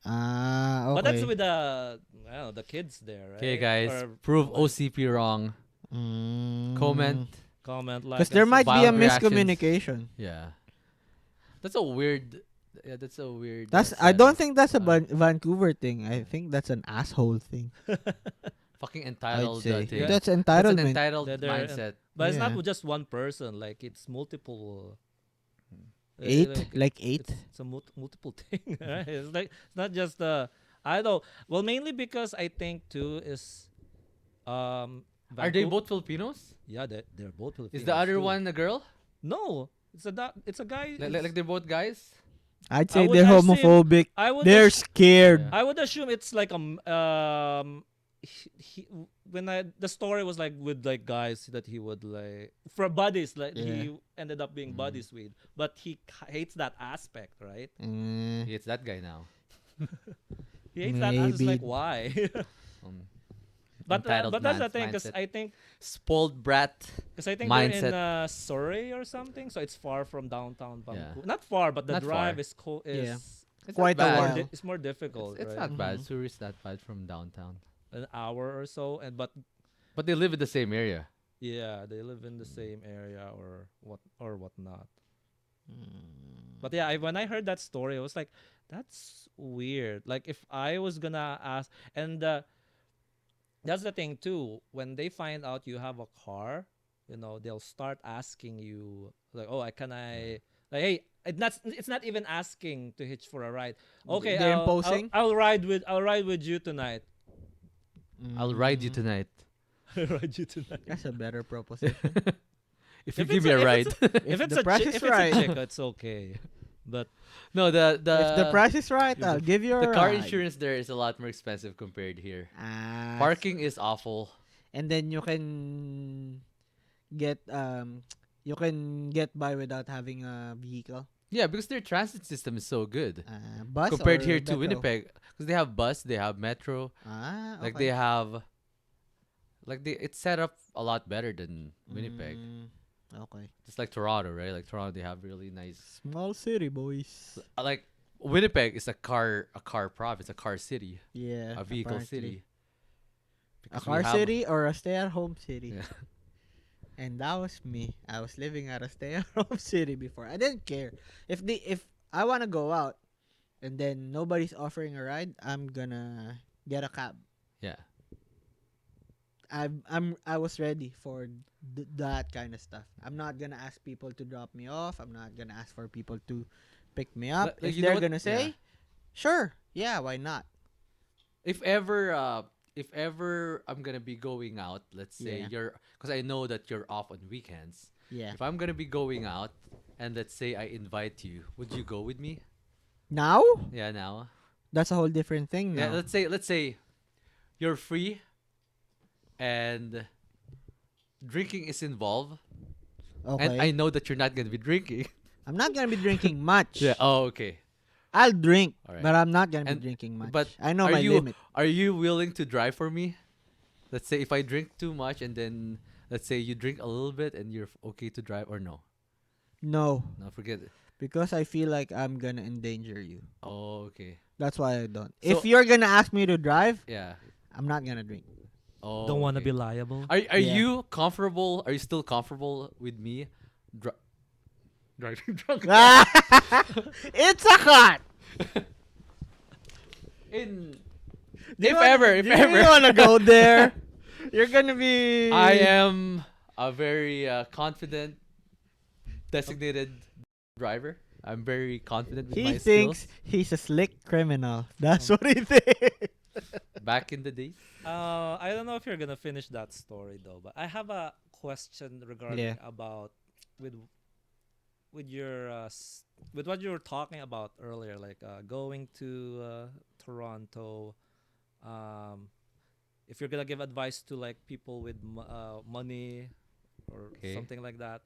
Ah, okay. But that's with the I don't know, the kids there, right? Okay, guys, Or prove like, OCP wrong. Mm. Comment. comment like Because there and might be a Violent reactions. miscommunication. Yeah. That's a weird. Yeah, that's a weird. That's I don't think that's a uh, Vancouver thing. I think that's an asshole thing. fucking I'd entitled say thing. Yeah. that's That's an entitlement. entitled They're- mindset. But it's Yeah. not just one person. Like it's multiple. Eight, like eight. It's a multiple thing. Right? It's not just I don't. Well, mainly because I think too is Are they both Filipinos? Yeah, they're both Filipinos. Is the other too. one a girl? No, it's a guy. Like they're both guys? I'd say would they're assume- homophobic. I would They're ass- scared. Yeah. I would assume it's like when the story was like with like guys that he would like for buddies like Yeah. he ended up being buddies with, but he hates that aspect, right? Mm. It's that guy now. He hates that aspect. It's like Maybe. why? Um, but entitled that's the man's thing, because mindset. I Spoiled brat. they're in Mindset. Surrey or something, so it's far from downtown Vancouver. Yeah. Not far, but the Not drive far. is Yeah. It's Quite not a bad. while. it's more difficult. It's right? not bad. Mhm. Surrey's not bad from downtown. An hour or so, and but But they live in the same area. yeah, they live in the same area or whatnot. Mm. But yeah, when I heard that story, I was like, that's weird. Like if I was gonna ask, and that's the thing too. When they find out you have a car, they'll start asking you like, oh, like, hey, it's not even asking to hitch for a ride. Okay, They're I'll- imposing? I'll ride with you tonight. I'll ride you Mm. tonight. I'll ride you tonight. That's a better proposition. If you If give it's me a- a if ride. If it's the a price chick, is if it's right. a chick, it's okay. But No, if the price is right, Give I'll the- give you a the car ride. insurance there is a lot more expensive compared here. Ah, Parking is awful. and then you can get by without having a vehicle. Yeah, because their transit system is so good Bus compared or here to metro? Winnipeg. Because they have bus, they have metro, Ah, like okay. they have, it's set up a lot better than Winnipeg. Mm, okay. Just like Toronto, right? Like Toronto, they have really nice. Small city, boys. Like Winnipeg is a car province, a car city, Yeah. a vehicle apparently. city. A Because we car have- city or a stay-at-home city. Yeah. And that was me. I was living at a stay-at-home city before. I didn't care if I want to go out, and then nobody's offering a ride. I'm gonna get a cab. Yeah. I was ready for that kind of stuff. I'm not gonna ask people to drop me off. I'm not gonna ask for people to pick me up. Like, If you know they're what? gonna Yeah. say, sure, yeah, why not? If ever, I'm gonna be going out, let's say Yeah, because I know that you're off on weekends. yeah. If I'm gonna be going out, and let's say I invite you, would you go with me? Now Yeah, now. that's a whole different thing Yeah, now. let's say you're free and drinking is involved, and I Okay, know that you're not gonna be drinking. I'm not gonna be drinking much. Yeah. Oh, okay. I'll drink, All right. but I'm not gonna be And drinking much. but I know are my you limit. are you willing to drive for me? Let's say if I drink too much and then let's say you drink a little bit and you're okay to drive or no? No, No, forget it. because I feel like I'm gonna endanger you. Oh, okay. That's why I don't. If So you're gonna ask me to drive, yeah. I'm not gonna drink. Oh, Don't want to okay. be liable. Are Yeah. you comfortable? Are you still comfortable with me driving drunk? It's a cut. In Do if ever, if you ever. really wanna go there? You're gonna be. I am a very confident, designated driver. I'm very confident with He my thinks skills. he's a slick criminal. That's what he thinks. Back in the days. I don't know if you're gonna finish that story though, but I have a question regarding Yeah. about with with your with what you were talking about earlier, like going to Toronto. Um, if you're gonna give advice to like people with money or Okay. something like that,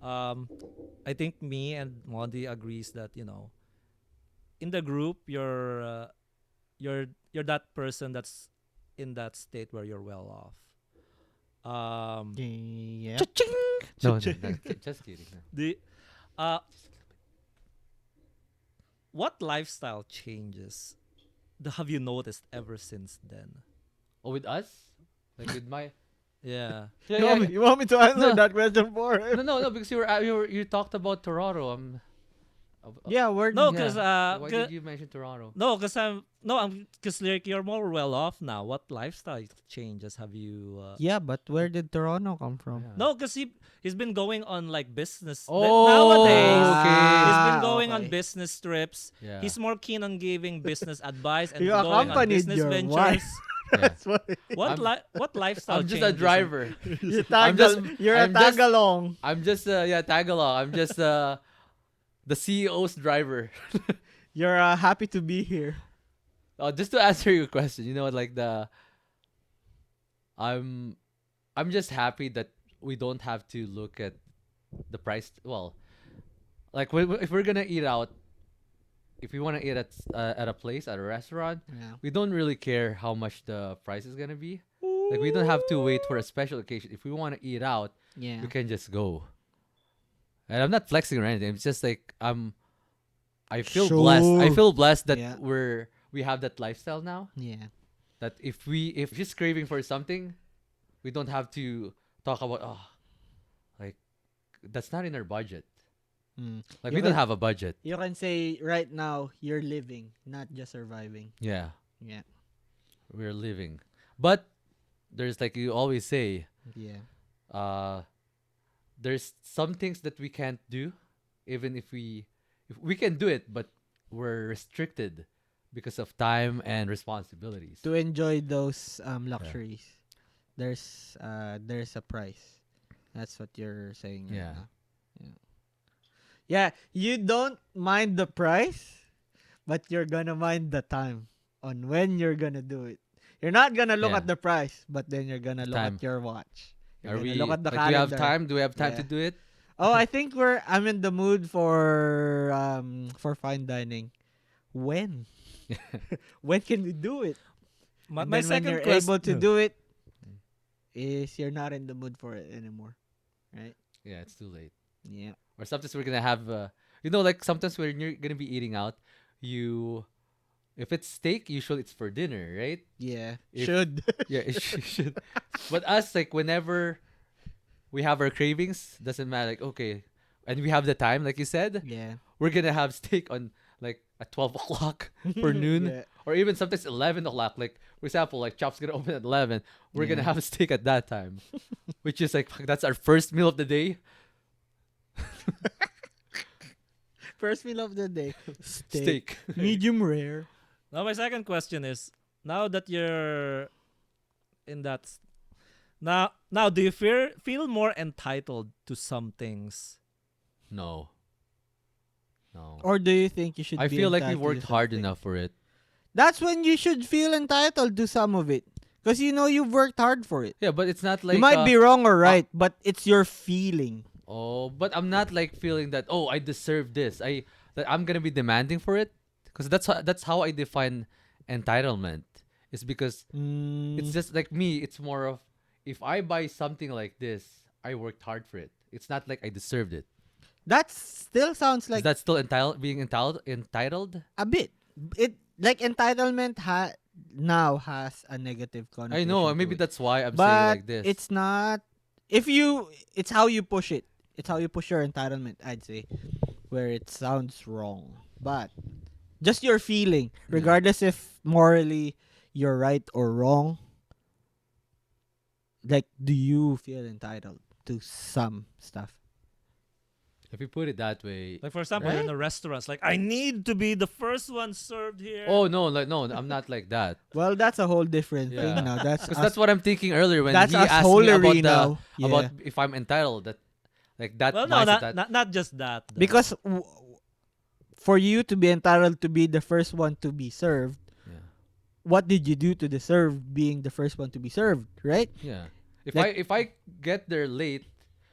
um, I think me and Mondi agrees that in the group you're that person that's in that state where you're well off. Yeah. No, no, no, just kidding. No. The uh what lifestyle changes have you noticed ever since then? Oh, with us? Like with my Yeah. yeah, You, yeah, want me, yeah. you want me to answer No. that question for him? No, because you talked about Toronto. Yeah, we're. No, Yeah. because Why did you mention Toronto? no, because I'm because like you're more well off now. What lifestyle changes have you? Yeah, but where did Toronto come from? Yeah. No, because he's been going on like business Oh, nowadays. okay. He's been going on okay. business trips. Yeah. He's more keen on giving business advice and You going on accompanied business your ventures. wife. Yeah. That's what. What lifestyle? I'm just a changes driver. You I'm just- you're I'm a just- tag along. I'm just tag along. I'm just the CEO's driver. You're happy to be here. Just to answer your question, like I'm just happy that we don't have to look at the price. Well, like if we're gonna eat out, if we want to eat at a place at a restaurant, Yeah. we don't really care how much the price is gonna be. Like we don't have to wait for a special occasion. If we want to eat out, Yeah. we can just go. And I'm not flexing or anything. It's just like I feel blessed. I Sure. feel blessed that Yeah. we have that lifestyle now. Yeah. That if just craving for something, we don't have to talk about like that's not in our budget. Mm. Like You we don't can- have a budget. You can say right now you're living, not just surviving. Yeah, Yeah. we're living. But there's like you always say, Yeah. there's some things that we can't do, even if we can do it, but we're restricted because of time and responsibilities. To enjoy those luxuries, there's a price. That's what you're saying. Right Yeah. now. Yeah. Yeah. You don't mind the price, but you're gonna mind the time on when you're gonna do it. You're not gonna look Yeah. at the price, but then you're gonna look Time. at your watch. You're Are gonna we? look at the Like, do we have calendar. time? Do we have time to Yeah. do it? Oh, I think I'm in the mood for fine dining. When? When can we do it? My, And my then when second you're question. able to do it, is you're not in the mood for it anymore, right? Yeah, it's too late. Yeah. Or sometimes we're gonna have, like sometimes when you're gonna be eating out, if it's steak, usually it's for dinner, right? Yeah. If- Should. Yeah, it should. But us, like whenever we have our cravings, doesn't matter. Like okay, and we have the time, like you said, Yeah. we're gonna have steak on like at 12 o'clock for noon, Yeah. or even sometimes 11 o'clock. Like, for example, like Chop's gonna open at 11. We're gonna Yeah. have a steak at that time, which is like, fuck, that's our first meal of the day. First meal of the day. Steak. Medium rare. Now my second question is: now that you're in that, now do you feel more entitled to some things? No. No. Or do you think you should I be feel like we entitled to worked hard something? enough for it. That's when you should feel entitled to some of it. Because you know you've worked hard for it. Yeah, but it's not like you might be wrong or right, but it's your feeling. oh, but I'm not like feeling that oh I deserve this. That I'm gonna be demanding for it because that's how I define entitlement. It's because it's Mm, just like me. It's more of if I buy something like this, I worked hard for it. It's not like I deserved it. that still sounds Is like that still being entitled? a bit. It like entitlement now has a negative I connotation. know. to Maybe it. that's why I'm saying But like this. it's not. If you, it's how you push it. It's how you push your entitlement. I'd say, where it sounds wrong, but just your feeling, Yeah. regardless if morally you're right or wrong. Like, do you feel entitled to some stuff? If you put it that way. Like for example, you're in Right? a restaurant. It's like I need to be the first one served here. Oh no, like no, I'm not like that. Well, that's a whole different Yeah. thing now. That's Because us, that's what I'm thinking earlier when that's he us asked me about holery the now. about Yeah. if I'm entitled. That like that well, no, mindset. not just that. Though. Because for you to be entitled to be the first one to be served, Yeah. what did you do to deserve being the first one to be served, right? Yeah. Like- If I get there late,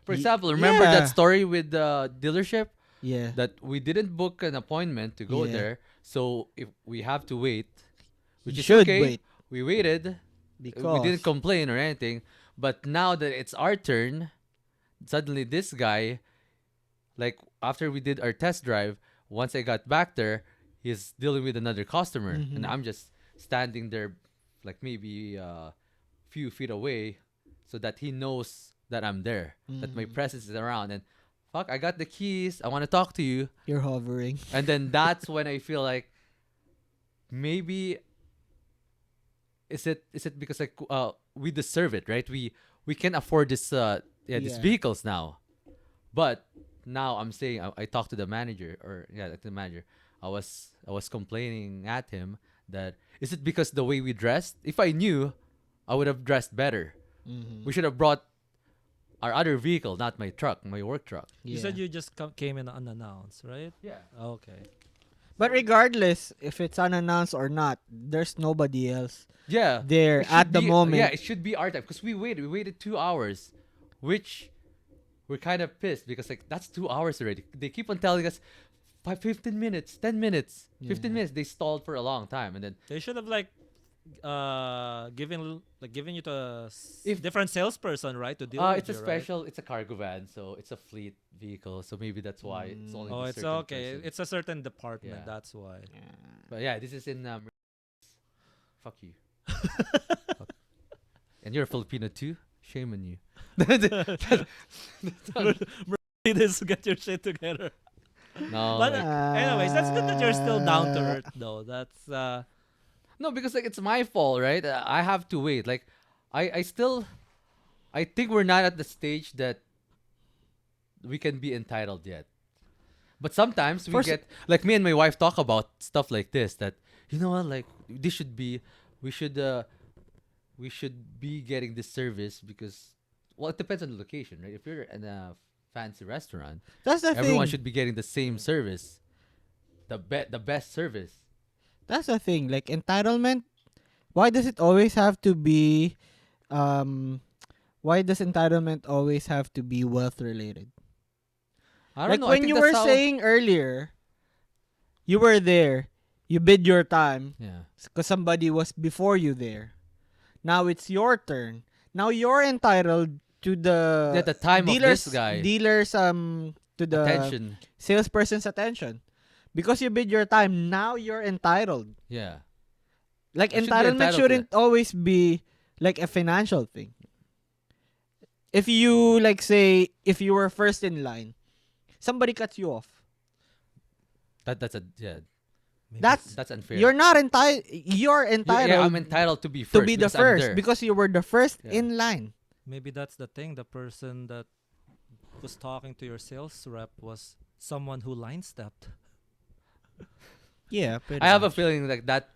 for Ye- example, remember yeah. that story with the dealership Yeah. that we didn't book an appointment to go Yeah. there. So if we have to wait, which You is should okay, wait we waited. because We didn't complain or anything. But now that it's our turn, suddenly this guy, like after we did our test drive, once I got back there, he's dealing with another customer, and Mhm. I'm just standing there, like maybe a few feet away, so that he knows that I'm there, that my Mhm. presence is around, and fuck, I got the keys. I want to talk to you, you're hovering. and then that's when I feel like maybe is it because like we deserve it, right? We can afford this these Yeah. vehicles now, but now I'm saying I talked to the manager or yeah like the manager. I was complaining at him that is it because the way we dressed? If I knew, I would have dressed better. Mhm. We should have brought our other vehicle, not my truck, my work truck. You said you just came in unannounced, right? Yeah. Okay. But regardless if it's unannounced or not, there's nobody else Yeah. there It at should the be- moment. Yeah, it should be our time because we waited. We waited 2 hours, which we're kind of pissed because like that's 2 hours already. They keep on telling us 15 minutes, 10 minutes, 15 Yeah. minutes. They stalled for a long time, and then They should have given you to a If- different salesperson, right, to deal with it's a you, right? special. It's a cargo van, so it's a fleet vehicle. So maybe that's why it's only. Oh, the it's certain okay. person. It's a certain department. Yeah. That's why. But yeah, this is in fuck you. Fuck. And you're a Filipino too. Shame on you. This get your shit together. No, But like- anyways, that's good that you're still down to earth, though. That's no, because like it's my fault, right? I have to wait. Like, I think we're not at the stage that we can be entitled yet. But sometimes we First- get like me and my wife talk about stuff like this. That you know what, like this should be, we should be getting this service because well, it depends on the location, right? If you're in a fancy restaurant, That's the everyone thing. should be getting the same service, the best service. That's the thing. Like entitlement. Why does it always have to be? Why does entitlement always have to be wealth related? I don't Like know. I when think you that's were how- saying earlier, you were there, you bid your time yeah. because somebody was before you there. Now it's your turn. Now you're entitled to the At the time of dealers, this guy. dealers to the Attention. salesperson's attention. Because you bid your time, now you're entitled. Yeah. Like I should be entitlement entitled to shouldn't always be like a financial thing. If you like say if you were first in line, somebody cuts you off. That's a yeah. Maybe That's That's unfair. you're not entitled. You're entitled Yeah, I'm entitled to be to first be the because I'm first there. because you were the first Yeah. in line. maybe that's the thing. The person that was talking to your sales rep was someone who line stepped. Yeah, pretty I have a much. feeling like that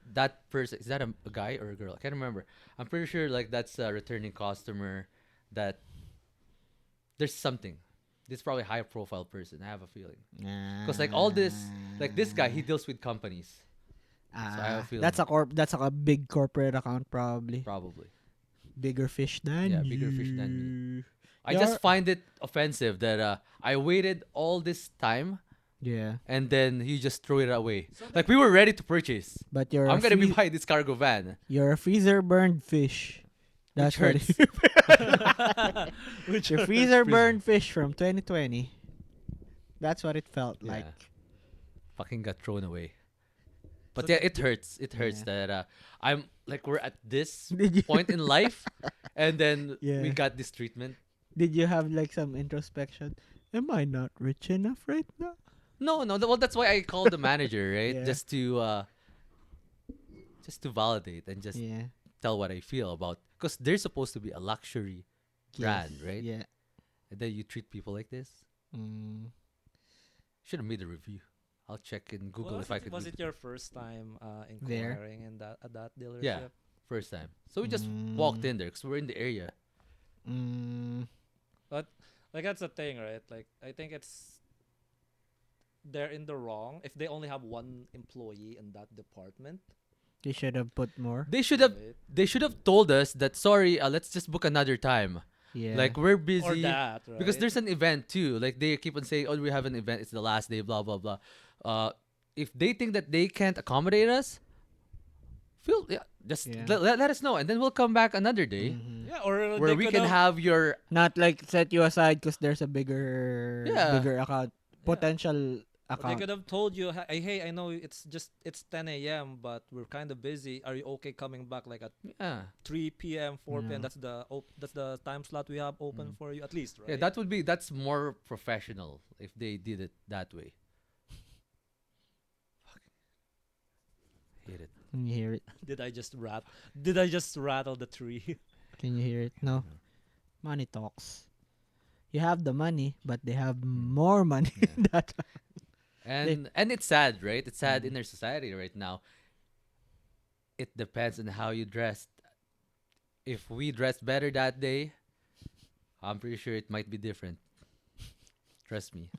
person, is that a guy or a girl? I can't remember. I'm pretty sure like that's a returning customer that there's something. This is probably a high profile person. I have a feeling. Because like all this, like this guy, he deals with companies. So I have a feeling. That's a big corporate account probably. Probably. Bigger fish than Yeah, you. bigger fish than me. I You're- just find it offensive that I waited all this time Yeah, and then you just throw it away. Like we were ready to purchase. but you're I'm a gonna be free- buying this cargo van. you're a freezer burned fish. That's what hurts. Which your freezer burned fish from 2020. That's what it felt like. Yeah. Fucking got thrown away. But So yeah, it hurts. It hurts Yeah. that I'm like we're at this Did you point in life, and then Yeah. we got this treatment. did you have like some introspection? Am I not rich enough right now? No, no. Well, that's why I called the manager, right? Yeah. Just to validate and just Yeah. tell what I feel about. Because they're supposed to be a luxury brand, Yes, right? Yeah. And then you treat people like this. Mm. Should have made a review. I'll check in Google was if I it, could. was do it your first time There? inquiring in that at that dealership? Yeah. First time. So we just walked in there because we're in the area. Mm. Like that's the thing, right? Like I think it's they're in the wrong if they only have one employee in that department. They should have put more. They should have. Right? They should have told us that. Sorry, let's just book another time. Yeah. Like we're Or busy. that, right? Because there's an event too. Like they keep on saying, "Oh, we have an event. It's the last day." Blah blah blah. If they think that they can't accommodate us, just Yeah. let us know, and then we'll come back another day Mhm. yeah, or where they we could can have your. Not like set you aside because there's a bigger Yeah. account, potential They account. could have told you, hey, I know it's 10 a.m., but we're kind of busy. Are you okay coming back like at Yeah, 3 p.m., 4 p.m.? Yeah. That's the time slot we have open for you at least, right? yeah. That's more professional if they did it that way. Hate it. Can you hear it? Did I just rattle the tree? Can you hear it? No. Money talks. You have the money, but they have more money. Yeah. that And it's sad, right? It's sad in our society right now. It depends on how you dressed. If we dressed better that day, I'm pretty sure it might be different. Trust me.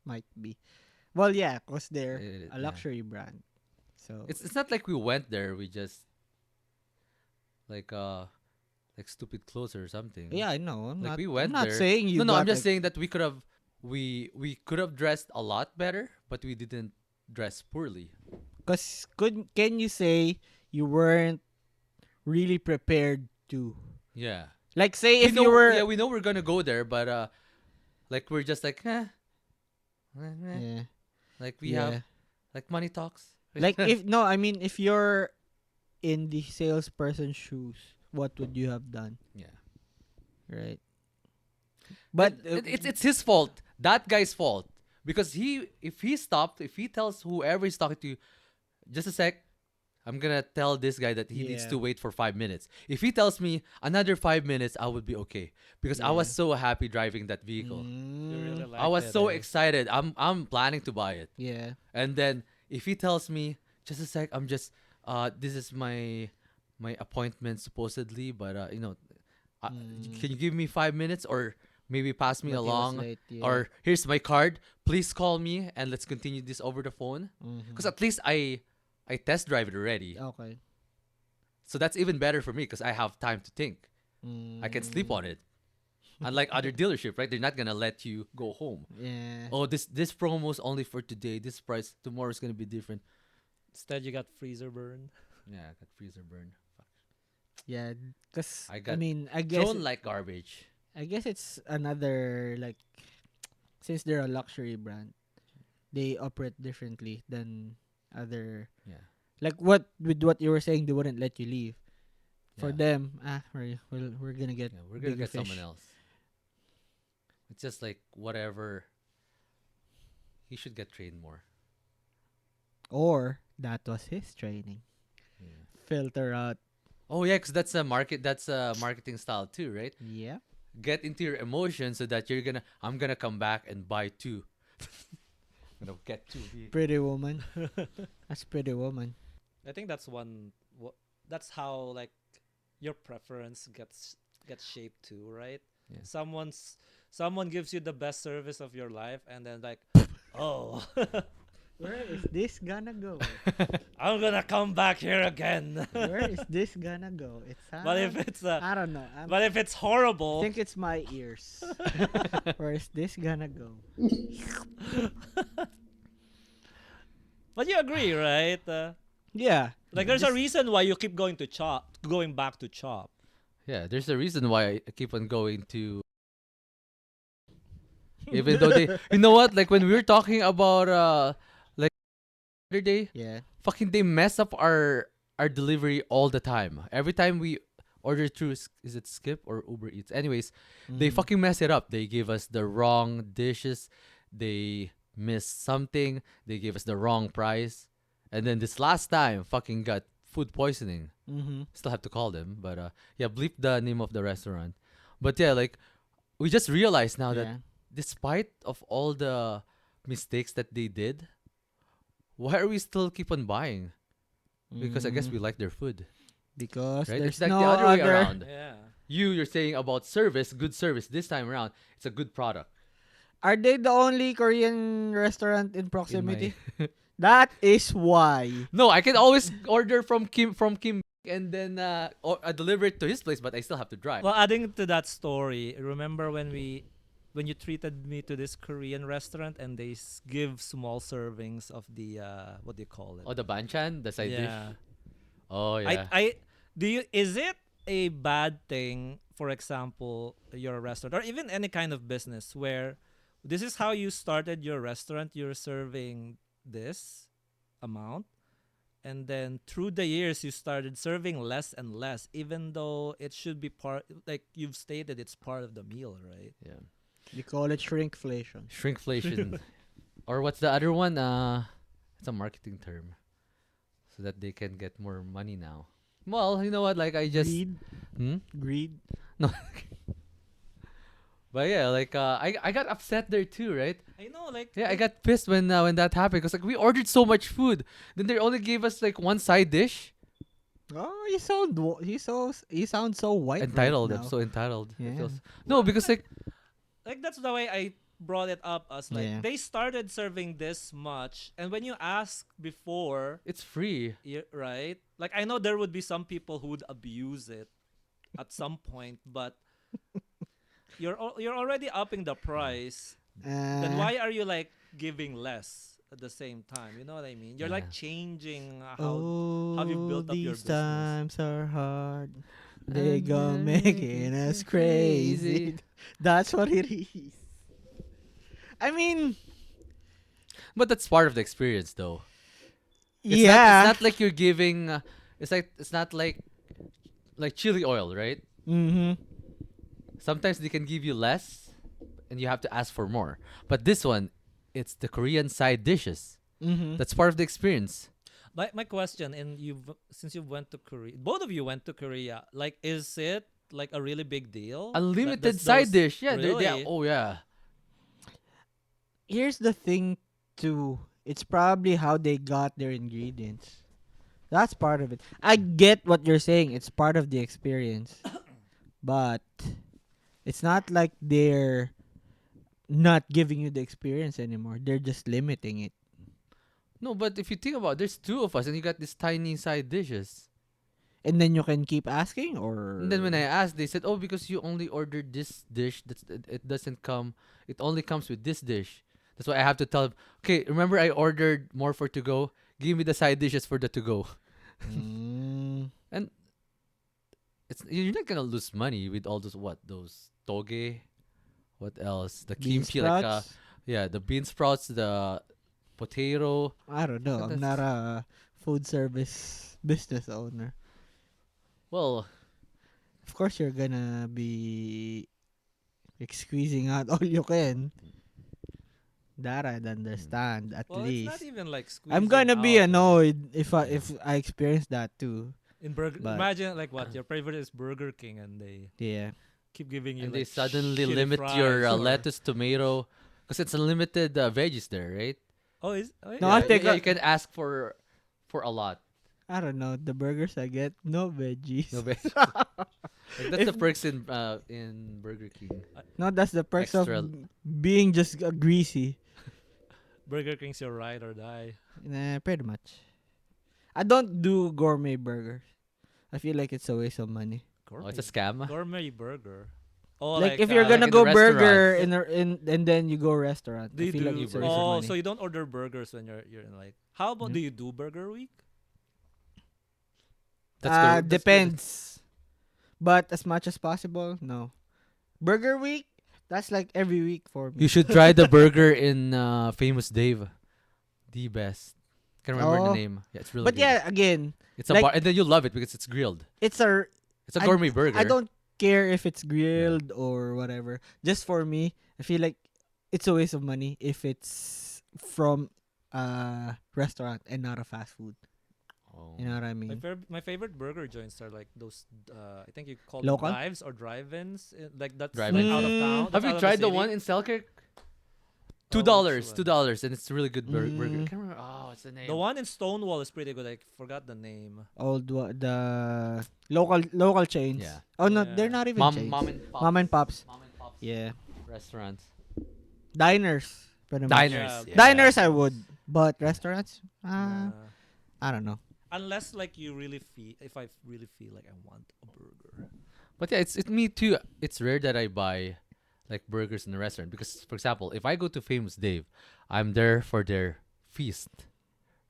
might be. Well, yeah, cause they're Yeah. a luxury brand. So It's not like we went there. We just like stupid clothes or something. yeah, I know. Like we went I'm not there. saying you. No, I'm got, just like- saying that we could have dressed a lot better, but we didn't dress poorly. Cause can you say you weren't really prepared to? Yeah. Like say We if know, you were yeah, we know we're gonna go there, but like we're just like, yeah, like we yeah. have like money talks. Like if you're in the salesperson's shoes, what would you have done? Yeah, Right. But it's his fault. That guy's fault because if he tells whoever he's talking to, just a sec, I'm gonna tell this guy that he needs Yeah. to wait for 5 minutes. If he tells me another 5 minutes, I would be okay because I was Yeah. so happy driving that vehicle. You really I was liked so it, eh? excited. I'm planning to buy it. yeah. And then if he tells me, just a sec, I'm just this is my appointment supposedly, but can you give me 5 minutes or maybe pass me But he was along late, yeah. or here's my card. Please call me and let's continue this over the phone. Mhm. Because at least I test drive it already, Okay. so that's even better for me because I have time to think. I can sleep Mm, on it. Unlike other dealership, right? They're not gonna let you go home. Yeah. Oh, this promo's only for today. This price tomorrow's gonna be different. Instead, you got freezer burn. Yeah, I got freezer burn. Fuck. Yeah. Cause I I got mean, I guess Thrown like garbage. I guess it's another like since they're a luxury brand, they operate differently than other Yeah. like what you were saying, they wouldn't let you leave. For Yeah. them, we're gonna get Yeah, we're gonna bigger get someone fish. else. It's just like whatever. He should get trained more. Or that was his training. Yeah. Filter out. Oh yeah, because that's a market. That's a marketing style too, right? Yeah. Get into your emotions so that I'm gonna come back and buy two. I'm gonna get two. Pretty woman. That's pretty woman. I think that's that's how like your preference gets shaped too, right? Yeah. Someone gives you the best service of your life, and then like, oh, Where is this gonna go? I'm gonna come back here again. Where is this gonna go? It But sounds. I don't know. but if it's I horrible, think it's my ears. Where is this gonna go? but you agree, right? Yeah. Like there's a Just- reason why you keep going back to chop. Yeah, there's a reason why I keep on going to. Even though they, you know what? Like when we were talking about like the other day, Yeah. fucking they mess up our delivery all the time. Every time we order through, is it Skip or Uber Eats? Anyways, they Mhm. fucking mess it up. They give us the wrong dishes. They miss something. They gave us the wrong price. And then this last time, fucking got food poisoning. Mhm. Still have to call them, but yeah, bleep the name of the restaurant. But yeah, like we just realized now that Yeah. despite of all the mistakes that they did, why are we still keep on buying? Because I guess we Mm, like their food, because right? It's there's like no the other way other. around. Yeah. You're saying about service, good service. This time around, it's a good product. Are they the only Korean restaurant in In my proximity? That is why. no, I can always order from Kim and then deliver it to his place, but I still have to drive. Well, adding to that story, remember when you treated me to this Korean restaurant and they give small servings of the what do you call it? Oh, the banchan, the side dish. Yeah. Oh yeah. I do you is it a bad thing, for example, your restaurant or even any kind of business where this is how you started your restaurant, you're serving this amount, and then through the years you started serving less and less, even though it should be part, like you've stated, it's part of the meal, right? Yeah. We call it shrinkflation. Shrinkflation. Or what's the other one? It's a marketing term. So that they can get more money now. Well, you know what? Like I just Greed. hmm? Greed. No. But yeah, like I got upset there too, right? I know, like Yeah, I got pissed when that happened because like we ordered so much food, then they only gave us like one side dish. Oh, you sound so white Entitled. right I'm now. so entitled. It Yeah. feels no because like that's the way I brought it up as like Yeah. they started serving this much, and when you ask before, it's free. right? Like I know there would be some people who would abuse it at some point, but you're already upping the price. Then why are you like giving less at the same time? You know what I mean? You're like Yeah. changing Oh, how you've built up your these business. times are hard. They And go you're making making us us crazy. crazy. That's what it is. I mean, But that's part of the experience, though. It's yeah. Not, it's not like you're giving. It's not like chili oil, right? Mm-hmm. Sometimes they can give you less, and you have to ask for more. But this one, it's the Korean side dishes. Mm-hmm. That's part of the experience. My question, and since you went to Korea, both of you went to Korea. Like, is it like a really big deal? Unlimited side dish. Yeah, really? oh yeah. Here's the thing, too. It's probably how they got their ingredients. That's part of it. I get what you're saying. It's part of the experience. But it's not like they're not giving you the experience anymore. They're just limiting it. No, but if you think about it, there's two of us, and you got these tiny side dishes. And then you can keep asking, or And then when I asked, they said, "Oh, because you only ordered this dish. It doesn't come. It only comes with this dish." That's why I have to tell them. Okay, remember I ordered more for to go. Give me the side dishes for the to go. Mm, And you're not gonna lose money with all those toge. What else? The bean kimchi, like sprouts? yeah, the bean sprouts, the potato. I don't know. And I'm not a food service business owner. Well, Of course, you're gonna be like squeezing out all you can. That I'd understand at Well, it's not least. even like squeezing I'm gonna be out, right? annoyed Yeah. if I experience that too. In burger, But imagine like what your favorite is Burger King, and they yeah. keep giving you And they like suddenly shitty limit your fries or lettuce, tomato, because it's unlimited veggies there, right? No, yeah, I Yeah, think yeah, you can ask for a lot. I don't know, the burgers I get, no No veggies. veggies. Like, that's the If- perks in Burger King. no, that's the perks of Extra. being just greasy. Burger King's your ride or die. Nah, pretty much. I don't do gourmet burgers. I feel like it's a waste of money. Oh, it's a scam. Gourmet burger. Oh, Like if you're like gonna in the go burger restaurants. in and then you go restaurant, do I you feel like do? it's a waste of Oh, money. so you don't order burgers when you're in like. How about Yeah. do you do Burger Week? That's good. That's good. Depends. But as much as possible, no. Burger week, that's like every week for me. You should try the burger in Famous Dave. The best. Can't remember Oh. the name. Yeah, it's really But good. yeah, again, It's a like- bar, and then you love it because it's grilled. it's a It's a I- gourmet burger. I don't care if it's grilled or whatever. Just for me, I feel like it's a waste of money if it's from a restaurant and not a fast food. Oh. You know what I My mean? my favorite burger joints are like those. I think you call Local? them dives or drive-ins. Like that's Drive-ins. like out of town. Have that's you out of tried the city. one in Selkirk? Oh, $2, which one? $2, and it's a really good burger. Mm. I can't remember. Oh, what's the name? The one in Stonewall is pretty good. I forgot the name. The local chains. Yeah. Oh no, Yeah. they're not even Mom, chains. mom and pops. Mom and pops. Mom and pops. Yeah. Restaurants. Diners. Pretty much. Diners. Yeah. Yeah. Diners I would, but restaurants, Nah. I don't know. Unless like you really feel, if I really feel like I want a burger. But yeah, it's me too. It's rare that I buy like burgers in a restaurant because, for example, if I go to Famous Dave, I'm there for their feast,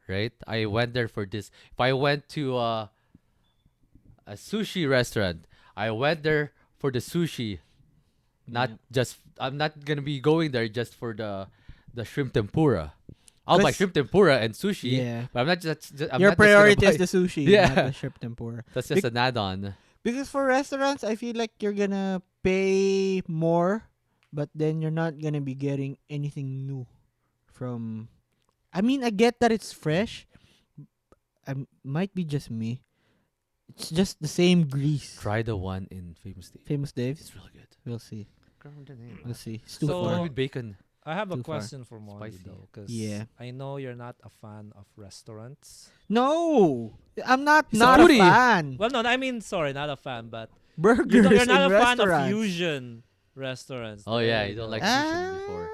right? I went there for this. If I went to a sushi restaurant, I went there for the sushi, not Yeah. just. I'm not gonna be going there just for the shrimp tempura. I'll buy 'Cause- shrimp tempura and sushi, Yeah. but I'm not just. I'm Your not just gonna priority is buy- the sushi, Yeah. not the shrimp tempura. That's just an add-on. Because for restaurants, I feel like you're gonna pay more, but then you're not gonna be getting anything new from. I mean, I get that it's fresh. Might be just me. It's just the same grease. Try the one in Famous Dave. Famous Dave's. It's really good. We'll see. Can't remember the name. We'll see. It's too So- One far. with bacon. I have a Too far. question for Mondi Spicy. though, because Yeah. I know you're not a fan of restaurants. No, I'm not He's a not a foodie. fan. Well, no, I mean sorry, not a fan, but Burgers you're not in a fan of restaurants. fusion restaurants. Oh There yeah, you you don't go. like sushi before.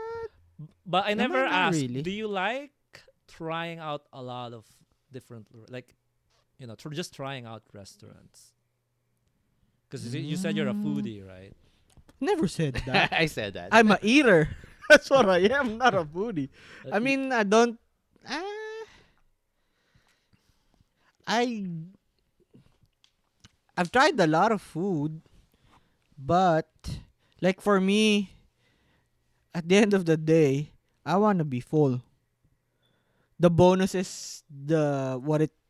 But I No, never not asked. really. Do you like trying out a lot of different, like, just trying out restaurants? Because you said you're a foodie, right? Never said that. I said that. I'm a eater. That's what I am, not a foodie. I You- mean, I don't. I I've tried a lot of food, but like for me, at the end of the day, I wanna be full. The bonus is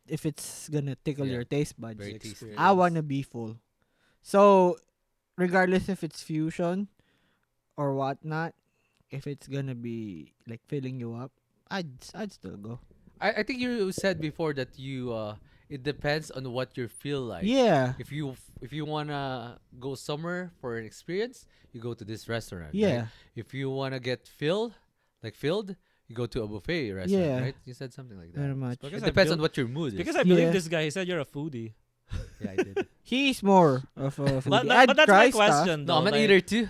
if it's gonna tickle Yeah. your taste buds. Very the tasty. I wanna be full. So, regardless if it's fusion or whatnot, if it's gonna be like filling you up, I'd still go. I think you said before that you it depends on what you feel like. Yeah, If you wanna go somewhere for an experience, you go to this restaurant. yeah, Right? If you wanna get filled, you go to a buffet restaurant. Yeah. Right? You said something like very that. much. Because It I depends on built- what your mood is. Because I believe Yeah. this guy. He said you're a foodie. Yeah, I did. He's more of a foodie. But that's try my question. No, though, I'm an like, eater too.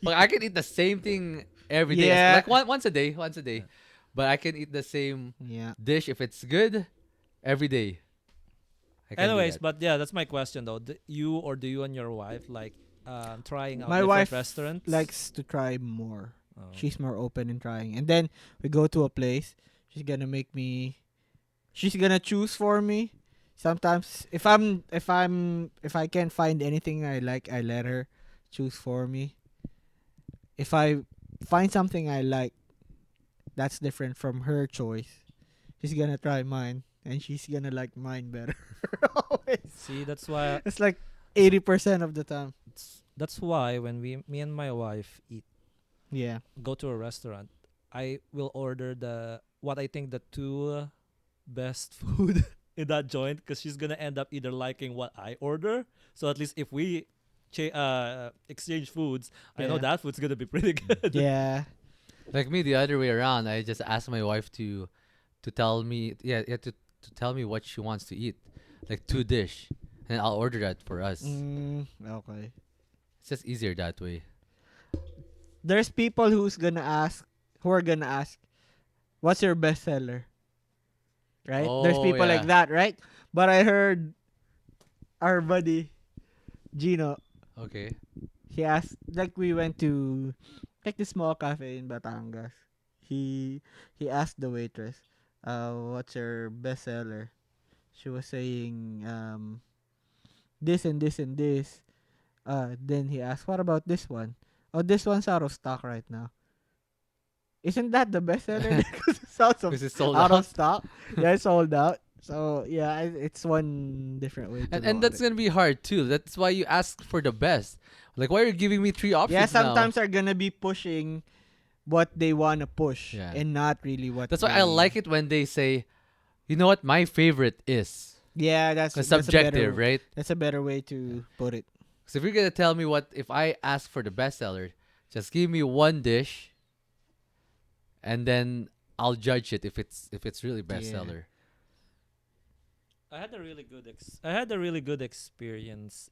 But I can eat the same thing every day. Yeah. Like once a day. But I can eat the same Yeah. dish if it's good every day. I can do Anyways, that. but yeah, that's my question though. Do you and your wife like trying out My different wife restaurants? likes to try more. Oh. She's more open in trying. And then we go to a place. She's gonna choose for me. Sometimes if I can't find anything I like, I let her choose for me. If I find something I like that's different from her choice, she's gonna try mine and she's gonna like mine better. Always. See, that's why It's like 80% of the time. that's why when me and my wife Yeah. go to a restaurant, I will order the what I think the two best food in that joint because she's gonna end up either liking what I order. So at least if we exchange foods, I know Yeah. that food's gonna be pretty good. Yeah. Like me, the other way around. I just ask my wife to tell me, to tell me what she wants to eat, like two dish, and I'll order that for us. Okay. It's just easier that way. There's people who are gonna ask, what's your bestseller? Right? There's Oh people like yeah. that, right? But I heard our buddy Gino, Okay. he asked, like we went to like the small cafe in Batangas. He he asked the waitress, what's your bestseller? She was saying this and this and this. Then he asked, what about this one? Oh, this one's out of stock right now. Isn't that the bestseller? Because it's Because it's sold out of out. stock. Yeah, it's sold out. So yeah, it's one different way to And look at that's it. gonna be hard too. That's why you ask for the best. Like, why are you giving me three options Yeah, now? sometimes are gonna be pushing what they wanna push Yeah. and not really what. That's why I like it when they say, you know what, my favorite is. Yeah, that's It's that's a better, subjective, right? That's a better way to put it. So if you're gonna tell me what, if I ask for the bestseller, just give me one dish, and then I'll judge it if it's really bestseller. I had a really good experience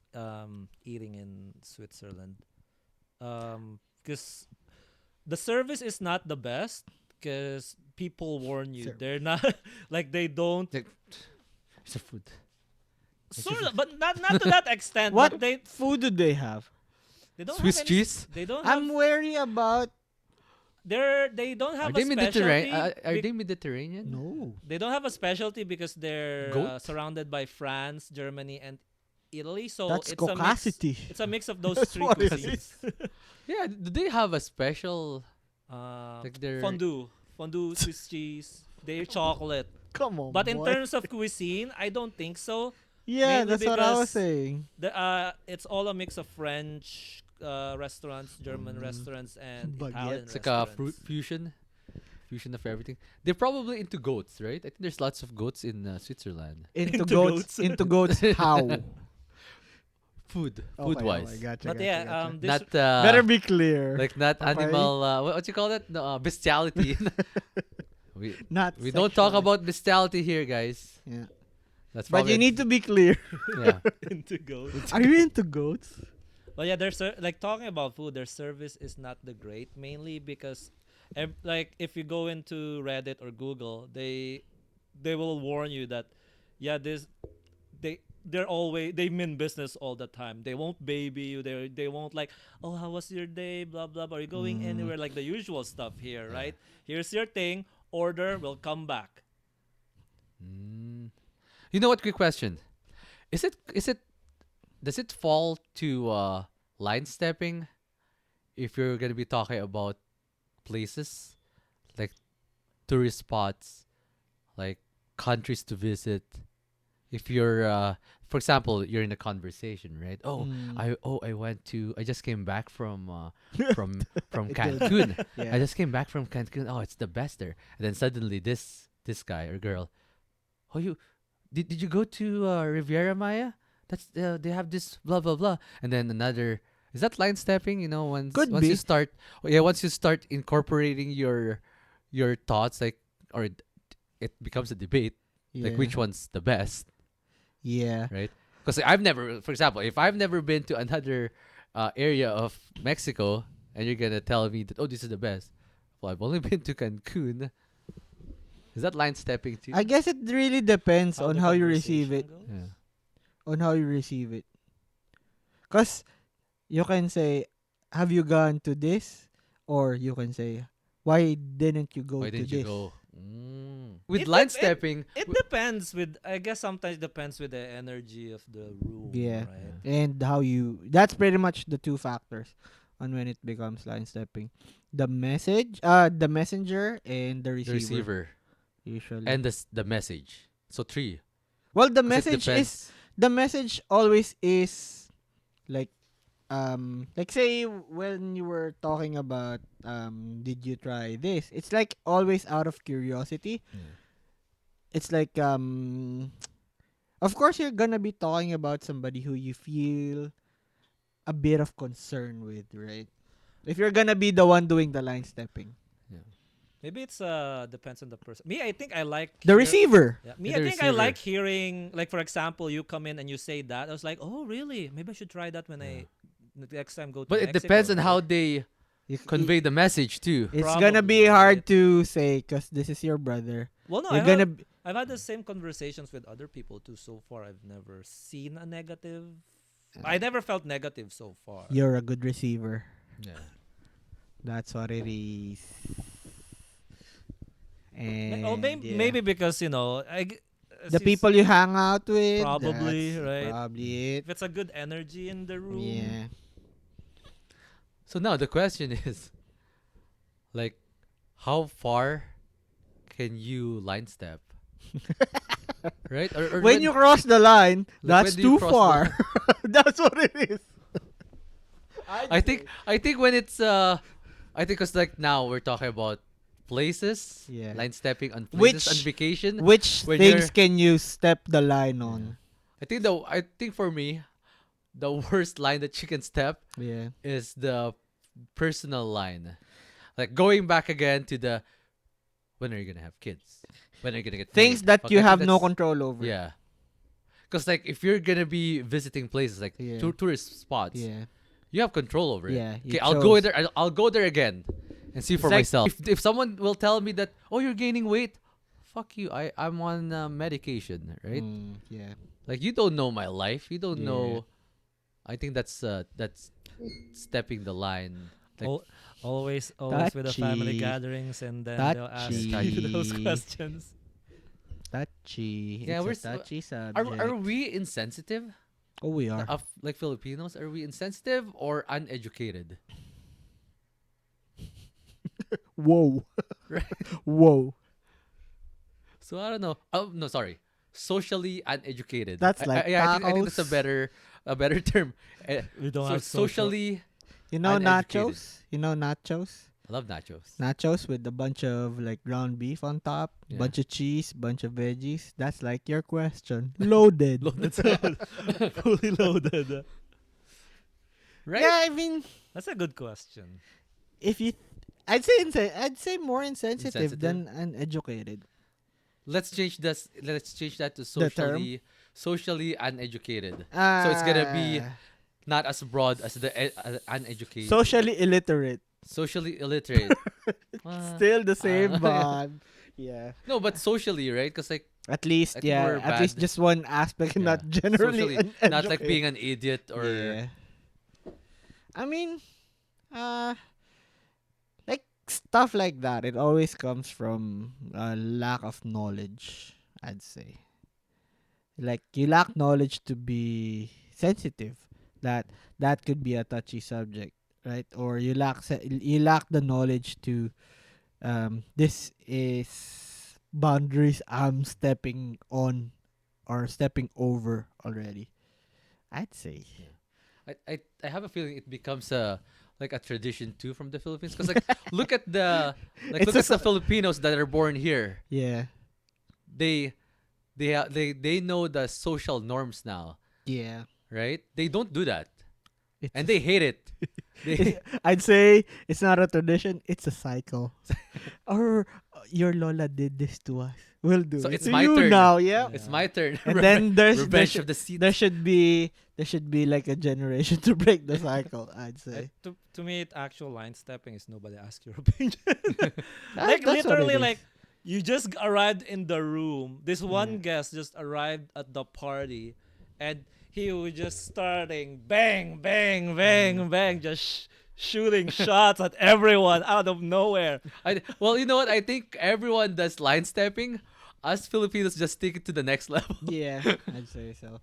eating in Switzerland. Because the service is not the best because people warn you. Service. They're not like they don't Like, it's a food. sort of, but not to that extent. What But they food do they have? don't Swiss have any, cheese? They don't have. I'm wary about. They don't have Are they a specialty. Mediterranean? Are bec- they Mediterranean? No. They don't have a specialty because they're Goat? surrounded by France, Germany, and Italy. So That's it's a mix. caucasity. It's a mix of those That's three what it cuisines. Yeah. Do they have a special? Like their Fondue, Swiss cheese, their chocolate. Come on, But in boy. terms of cuisine, I don't think so. Yeah, mainly that's what I was because saying. It's all a mix of French restaurants, German restaurants, and Baguette. Italian It's like a restaurants. fusion of everything. They're probably into goats, right? I think there's lots of goats in Switzerland. Into Into goats. goats. Into goats. How? Food Okay, wise. okay, gotcha, But gotcha, yeah, gotcha. this Not Better be clear. like not Okay. animal. What you call that? No, bestiality. we Not. we don't talk sexual. about bestiality here, guys. Yeah. That's But probably you need to be clear. yeah. into goats. Are you into goats? But yeah, like talking about food, their service is not the great, mainly because, like if you go into Reddit or Google, they will warn you that, yeah, they mean business all the time. They won't baby you. They won't like, oh, how was your day? Blah blah. Are you going anywhere? Like the usual stuff here, Yeah. right? Here's your thing. Order. We'll come back. Mm. You know what? Quick question. Is it does it fall to line stepping if you're gonna be talking about places like tourist spots, like countries to visit? If you're for example, you're in a conversation, right? Oh, I just came back from from Cancun. Yeah. I just came back from Cancun. Oh, it's the best there. And then suddenly this guy or girl, oh, you did you go to Riviera Maya? That's they have this blah blah blah. And then another, is that line stepping? You know, once Could once you be. start, once you start incorporating your thoughts, like, or it becomes a debate, like which one's the best, Yeah. right? Because I've never, for example, if I've never been to another area of Mexico, and you're gonna tell me that, oh, this is the best. Well, I've only been to Cancun. Is that line stepping too? I guess it really depends How on the how you receive conversation it. goes. Yeah. On how you receive it. Cause you can say, have you gone to this? Or you can say, why didn't you go Why to didn't this? you go? Mm. With It line dep- it- stepping, It depends with. I guess sometimes depends with the energy of the room. Yeah. Right? And how you, that's pretty much the two factors on when it becomes line stepping. The messenger and the the receiver. receiver, Usually. and the message. So three. well, the 'Cause it message is, depends. the message always is like like say when you were talking about did you try this? It's like always out of curiosity. It's like of course you're gonna be talking about somebody who you feel a bit of concern with, right? If you're gonna be the one doing the line stepping. Yeah. Maybe it's depends on the person. Me, I think I like The receiver. Yeah. Me, Yeah, I the think I like receiver. hearing, like, for example, you come in and you say that. I was like, oh, really? Maybe I should try that when Yeah. I next time go to But it Mexico. depends on right? how they convey the message too. It's gonna Probably, be hard right? to say because this is your brother. Well, no, You're gonna. I've had the same conversations with other people too. So far, I've never seen a negative. I never felt negative so far. You're a good receiver. Yeah. That's what it is. And Oh, maybe, yeah. maybe because The people you hang out with. Probably, that's right? Probably it. if it's a good energy in the room. Yeah. So now the question is, like, how far can you line step? Right? Or When you cross the line, like, that's when do you too cross the far. line? That's what it is. I think when it's I think it's like now we're talking about places, Yeah. line stepping on places on Which- vacation. Which when things you're- can you step the line on? I think for me, the worst line that you can step Yeah. is the personal line. Like going back again to the when are you gonna have kids? When are you gonna get Things married? that Okay, you I think have no that's- control over. Yeah. Because like if you're gonna be visiting places like Yeah. tourist spots, Yeah. you have control over it. Yeah, you Okay, I'll go chose. there. I'll go there again, and see for like- myself. If someone will tell me that, oh, you're gaining weight, fuck you. I'm on medication, right? Yeah. Like you don't know my life. You don't Yeah. know. I think that's stepping the line. Like, Always with the family Touchy. gatherings, and then they'll ask Touchy. you those questions. Touchy. Yeah, It's we're a touchy are subject. we insensitive? Oh, we are. Like Filipinos, are we insensitive or uneducated? Whoa. Right. Whoa. So I don't know. Oh no, sorry. Socially uneducated. That's like I think that's tacos. a better term. We don't So have social. socially, You know Uneducated. nachos? You know nachos? I love nachos. Nachos with a bunch of like ground beef on top, Yeah. bunch of cheese, bunch of veggies. That's like your question. Loaded. Fully loaded. Right? Yeah, I mean, That's a good question. if you, I'd say more insensitive than uneducated. Let's change this. Let's change that to The term? socially uneducated. So it's gonna be not as broad as the uneducated. socially illiterate. Socially illiterate. Still the same, yeah. but yeah. No, but socially, right? Because like At least, I think yeah. we're At least bad. just one aspect, Yeah. not generally. socially, not like being an idiot or Yeah. I mean, like stuff like that. It always comes from a lack of knowledge, I'd say. Like you lack knowledge to be sensitive. That could be a touchy subject, right? Or you lack the knowledge to this is boundaries I'm stepping on or stepping over already. I'd say. I have a feeling it becomes a like a tradition too from the Philippines because like look at the It's look at a the Filipinos that are born here. Yeah. They know the social norms now, Yeah. right? They don't do that, It's and a- they hate it. They, I'd say it's not a tradition, it's a cycle. Or your Lola did this to us. We'll do So it it's to my you turn. now, yeah. it's my turn. And then there Revenge of the Seat. should be like a generation to break the cycle, I'd say. To me, actual line stepping is nobody ask your opinion. That's Like what it literally, is. like you just arrived in the room. This one Yeah. guest just arrived at the party, and he was just starting bang, bang, bang, bang, just shooting shots at everyone out of nowhere. Well, you know what? I think everyone does line stepping. Us Filipinos just take it to the next level. Yeah, I'd say so.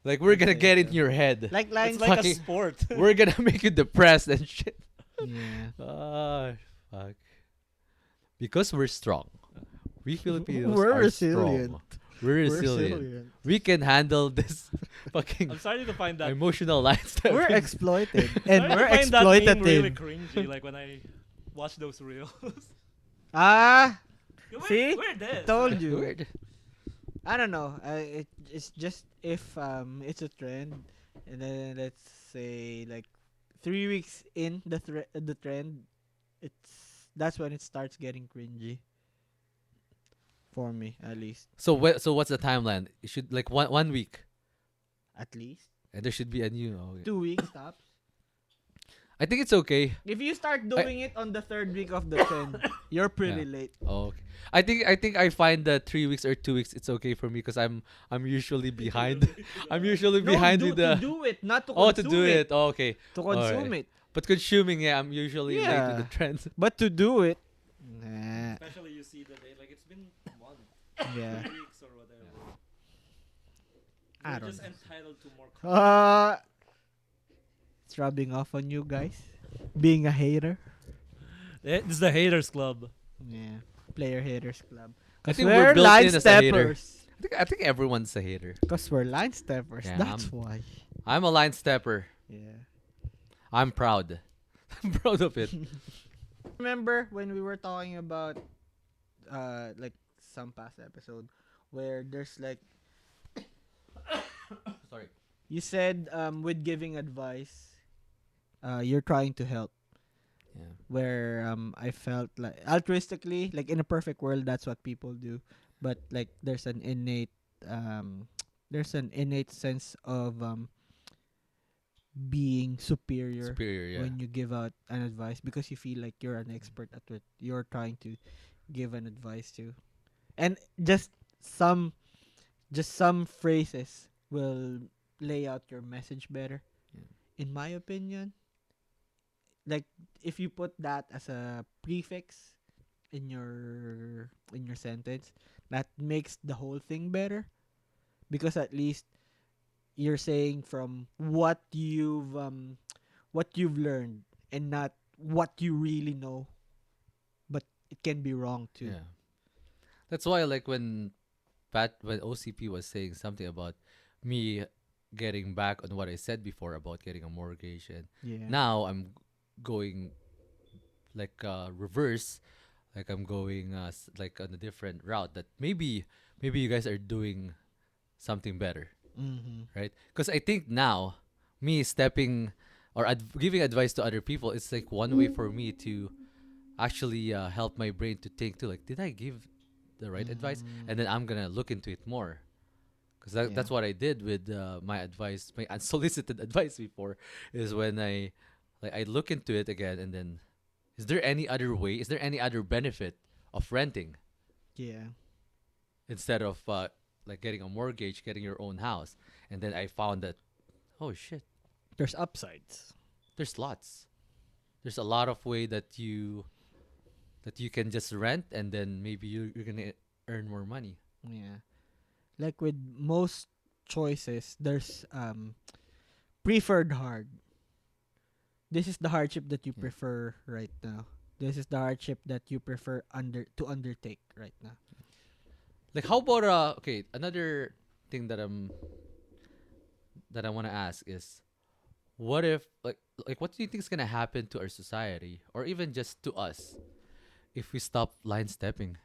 Like we're gonna Okay, get in so- your head. Like lines It's like a Fucking- sport. We're gonna make you depressed and shit. yeah. Ah, fuck. Because we're strong. We Filipinos We're are resilient. strong. We're resilient. We can handle this Fucking I'm starting to find that. emotional line stepping. We're exploited and Starting to we're find that meme really exploitative. cringy. Like when I watch those reels. Ah, We're- see? we're this. Told you. Weird. I don't know. It's just if it's a trend, and then let's say like 3 weeks in the trend, that's when it starts getting cringy for me at least. So what's the timeline? It should like one week, At least and there should be a new. Oh, okay. 2 weeks tops. I think it's okay. If you start doing it on the third week of the trend, you're pretty late. Oh, okay. I think I find that 3 weeks or 2 weeks it's okay for me because I'm usually behind. I'm usually No, behind do, with the. to do it, not to Oh, consume to do it. Oh, okay. To consume it. But consuming, yeah, I'm usually late with the Yeah. trends. But to do it, nah. Especially you see the day, like it's been 1 Yeah. weeks or whatever. I You're don't just know. entitled to more. It's rubbing off on you guys. Being a hater. This is the haters club. Yeah. Player haters club. I Because think we're we're built line in as a hater. steppers. I think everyone's a hater. Because we're line steppers. Yeah, That's why. I'm a line stepper. Yeah. I'm proud. I'm proud of it. Remember when we were talking about like some past episode where there's like Sorry. you said with giving advice you're trying to help. Yeah. Where I felt like altruistically, like in a perfect world, that's what people do. But like there's an innate sense of being superior Superior, yeah. when you give out an advice because you feel like you're an expert at what you're trying to give an advice to, and some some phrases will lay out your message better. Yeah. In my opinion, like if you put that as a prefix in your sentence, that makes the whole thing better because at least you're saying from what you've learned and not what you really know, but it can be wrong too. Yeah. That's why like when OCP was saying something about me getting back on what I said before about getting a mortgage, and Yeah. now I'm going like reverse, like I'm going like on a different route that maybe you guys are doing something better, Mm-hmm. right? Because I think now me stepping or giving advice to other people, it's like one way for me to actually help my brain to think too, like, did I give the right advice? And then I'm gonna look into it more, because that's Yeah. what I did with my advice, my unsolicited advice before, is when I look into it again, and then is there any other way, is there any other benefit of renting Yeah. instead of like getting a mortgage, getting your own house? And then I found that, oh shit, There's upsides. there's lots. There's a lot of way that you can just rent, and then maybe you're gonna earn more money. Yeah. Like with most choices, there's preferred hard. This is the hardship that you Yeah. prefer right now. This is the hardship that you prefer to undertake right now. Like how about okay, another thing that I want to ask is, what if like what do you think is gonna happen to our society, or even just to us, if we stop line stepping?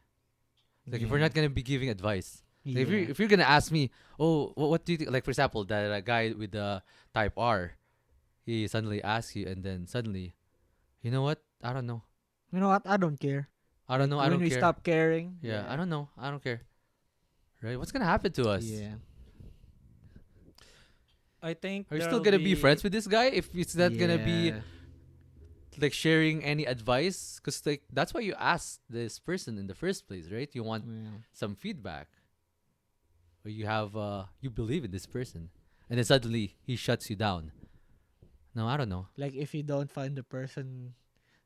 Like if we're not gonna be giving advice. Like, Yeah. if you're gonna ask me, oh, what do you think? Like for example, that guy with the type R, he suddenly asks you, and then suddenly, you know what? I don't know. You know what? I don't care. I don't know. I When don't we care. stop caring. Yeah, I don't know. I don't care. Right? What's gonna happen to us? Yeah. I think Are you still gonna be friends with this guy if it's not gonna be Yeah. like sharing any advice? Because like that's why you asked this person in the first place, right? You want Yeah. some feedback, or you have you believe in this person, and then suddenly he shuts you down. No, I don't know. Like if you don't find the person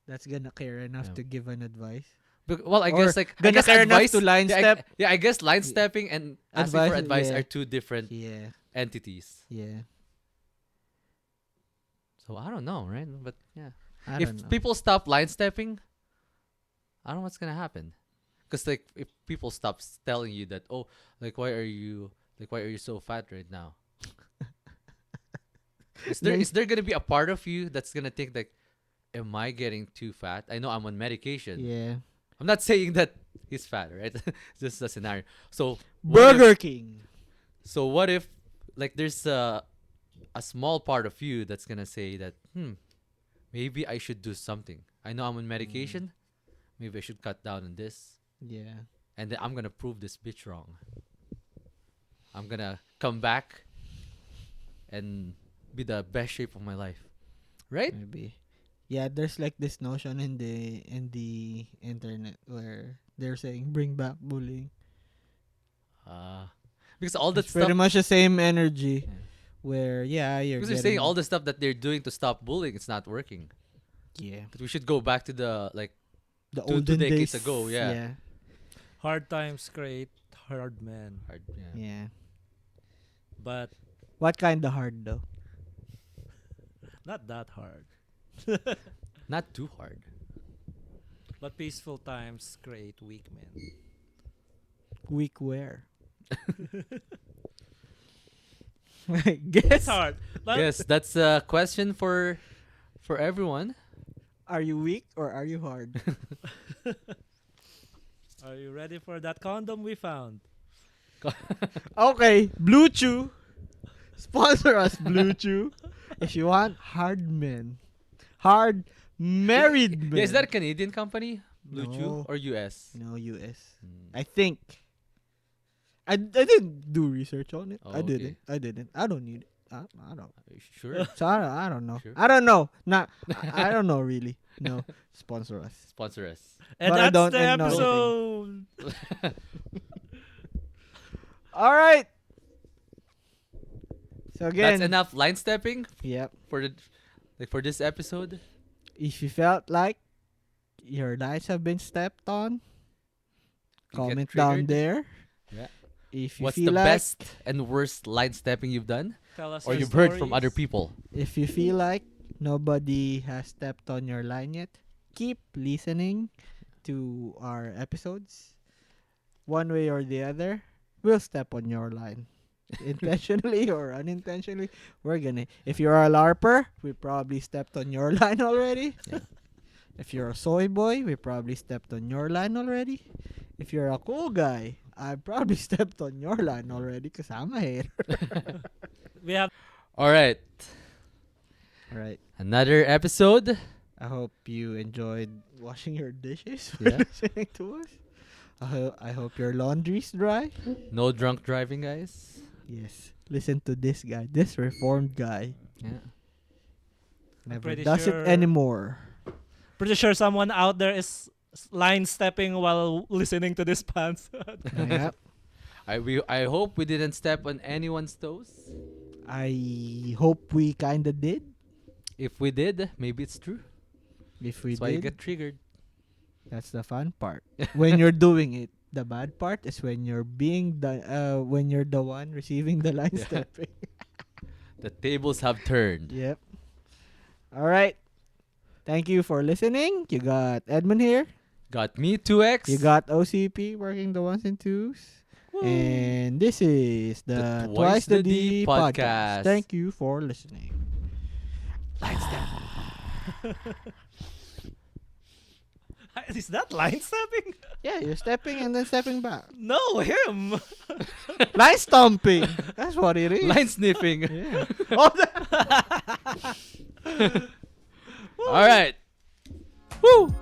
that's gonna care enough Yeah. to give an advice. Well, I Or guess like I gonna guess care enough advice to line yeah, step. I guess line stepping and asking for Advice, advice yeah. are two different Yeah. entities. Yeah. So I don't know, right? But yeah. I If don't know. people stop line stepping, I don't know what's gonna happen. Cause like if people stop telling you that, oh, like why are you so fat right now? Is there gonna be a part of you that's gonna think like, am I getting too fat? I know I'm on medication. Yeah. I'm not saying that he's fat, right? This is a scenario. So what Burger if, King. so what if like there's a small part of you that's gonna say that maybe I should do something. I know I'm on medication. Maybe I should cut down on this, Yeah. and then I'm gonna prove this bitch wrong. I'm gonna come back and be the best shape of my life, right? Maybe. Yeah, there's like this notion in the internet where they're saying bring back bullying. Because all that It's pretty stuff. much the same energy Yeah. where you're Because they're saying all the stuff that they're doing to stop bullying, it's not working. yeah, That we should go back to the the two olden decades days ago, yeah. Yeah. Hard times create hard men. hard, yeah. Yeah. But What kind of hard though? not that hard. Not too hard. But peaceful times create weak men. Weak where? It's hard. But Yes, that's a question for everyone. Are you weak or are you hard? are you ready for that condom we found? Okay, Blue Chew. Sponsor us, Blue Chew. If you want hard men. Hard married men. Yeah, is that a Canadian company? Blue No. Chew or US? No, US. Hmm. I think. I didn't do research on it. Oh, I didn't. okay. I didn't. I don't need it. I don't. Are you sure? So I don't know. Sure. I don't know. Not. I don't know really. No. Sponsor us. Sponsor us. And But I that's don't the know episode. All right. So again. That's enough line stepping Yep. for for this episode. If you felt like your lines have been stepped on, You get comment down triggered? there. Yeah. If you What's feel the like best and worst line stepping you've done, Tell us or your you've heard from stories. other people? if you feel like nobody has stepped on your line yet, keep listening to our episodes. One way or the other, we'll step on your line. Intentionally or unintentionally, we're gonna. If you're a LARPer, we probably stepped on your line already. Yeah. If you're a soy boy, we probably stepped on your line already. If you're a cool guy, I probably stepped on your line already because I'm a hater. We have All right, All right. another episode. I hope you enjoyed washing your dishes Yeah. listening to us. I hope your laundry's dry. No drunk driving, guys. Yes. Listen to this guy, this reformed guy. Yeah. Never pretty does sure- it anymore. pretty sure someone out there is line stepping while listening to this pants. Yep. I hope we didn't step on anyone's toes. I hope we kinda did. If we did, maybe it's true. If we That's why you did, get triggered. that's the fun part. When you're doing it, the bad part is when you're when you're the one receiving the line Yeah. stepping. The tables have turned. Yep. All right. Thank you for listening. You got Edmund here. Got me 2x. You got OCP working the ones and twos. And this is the The Twice the D podcast. podcast. Thank you for listening. Is that line stepping? Yeah, you're stepping and then stepping back. No, him. Line stomping. That's what it is. Line sniffing. Yeah. Oh, that- All right. Woo.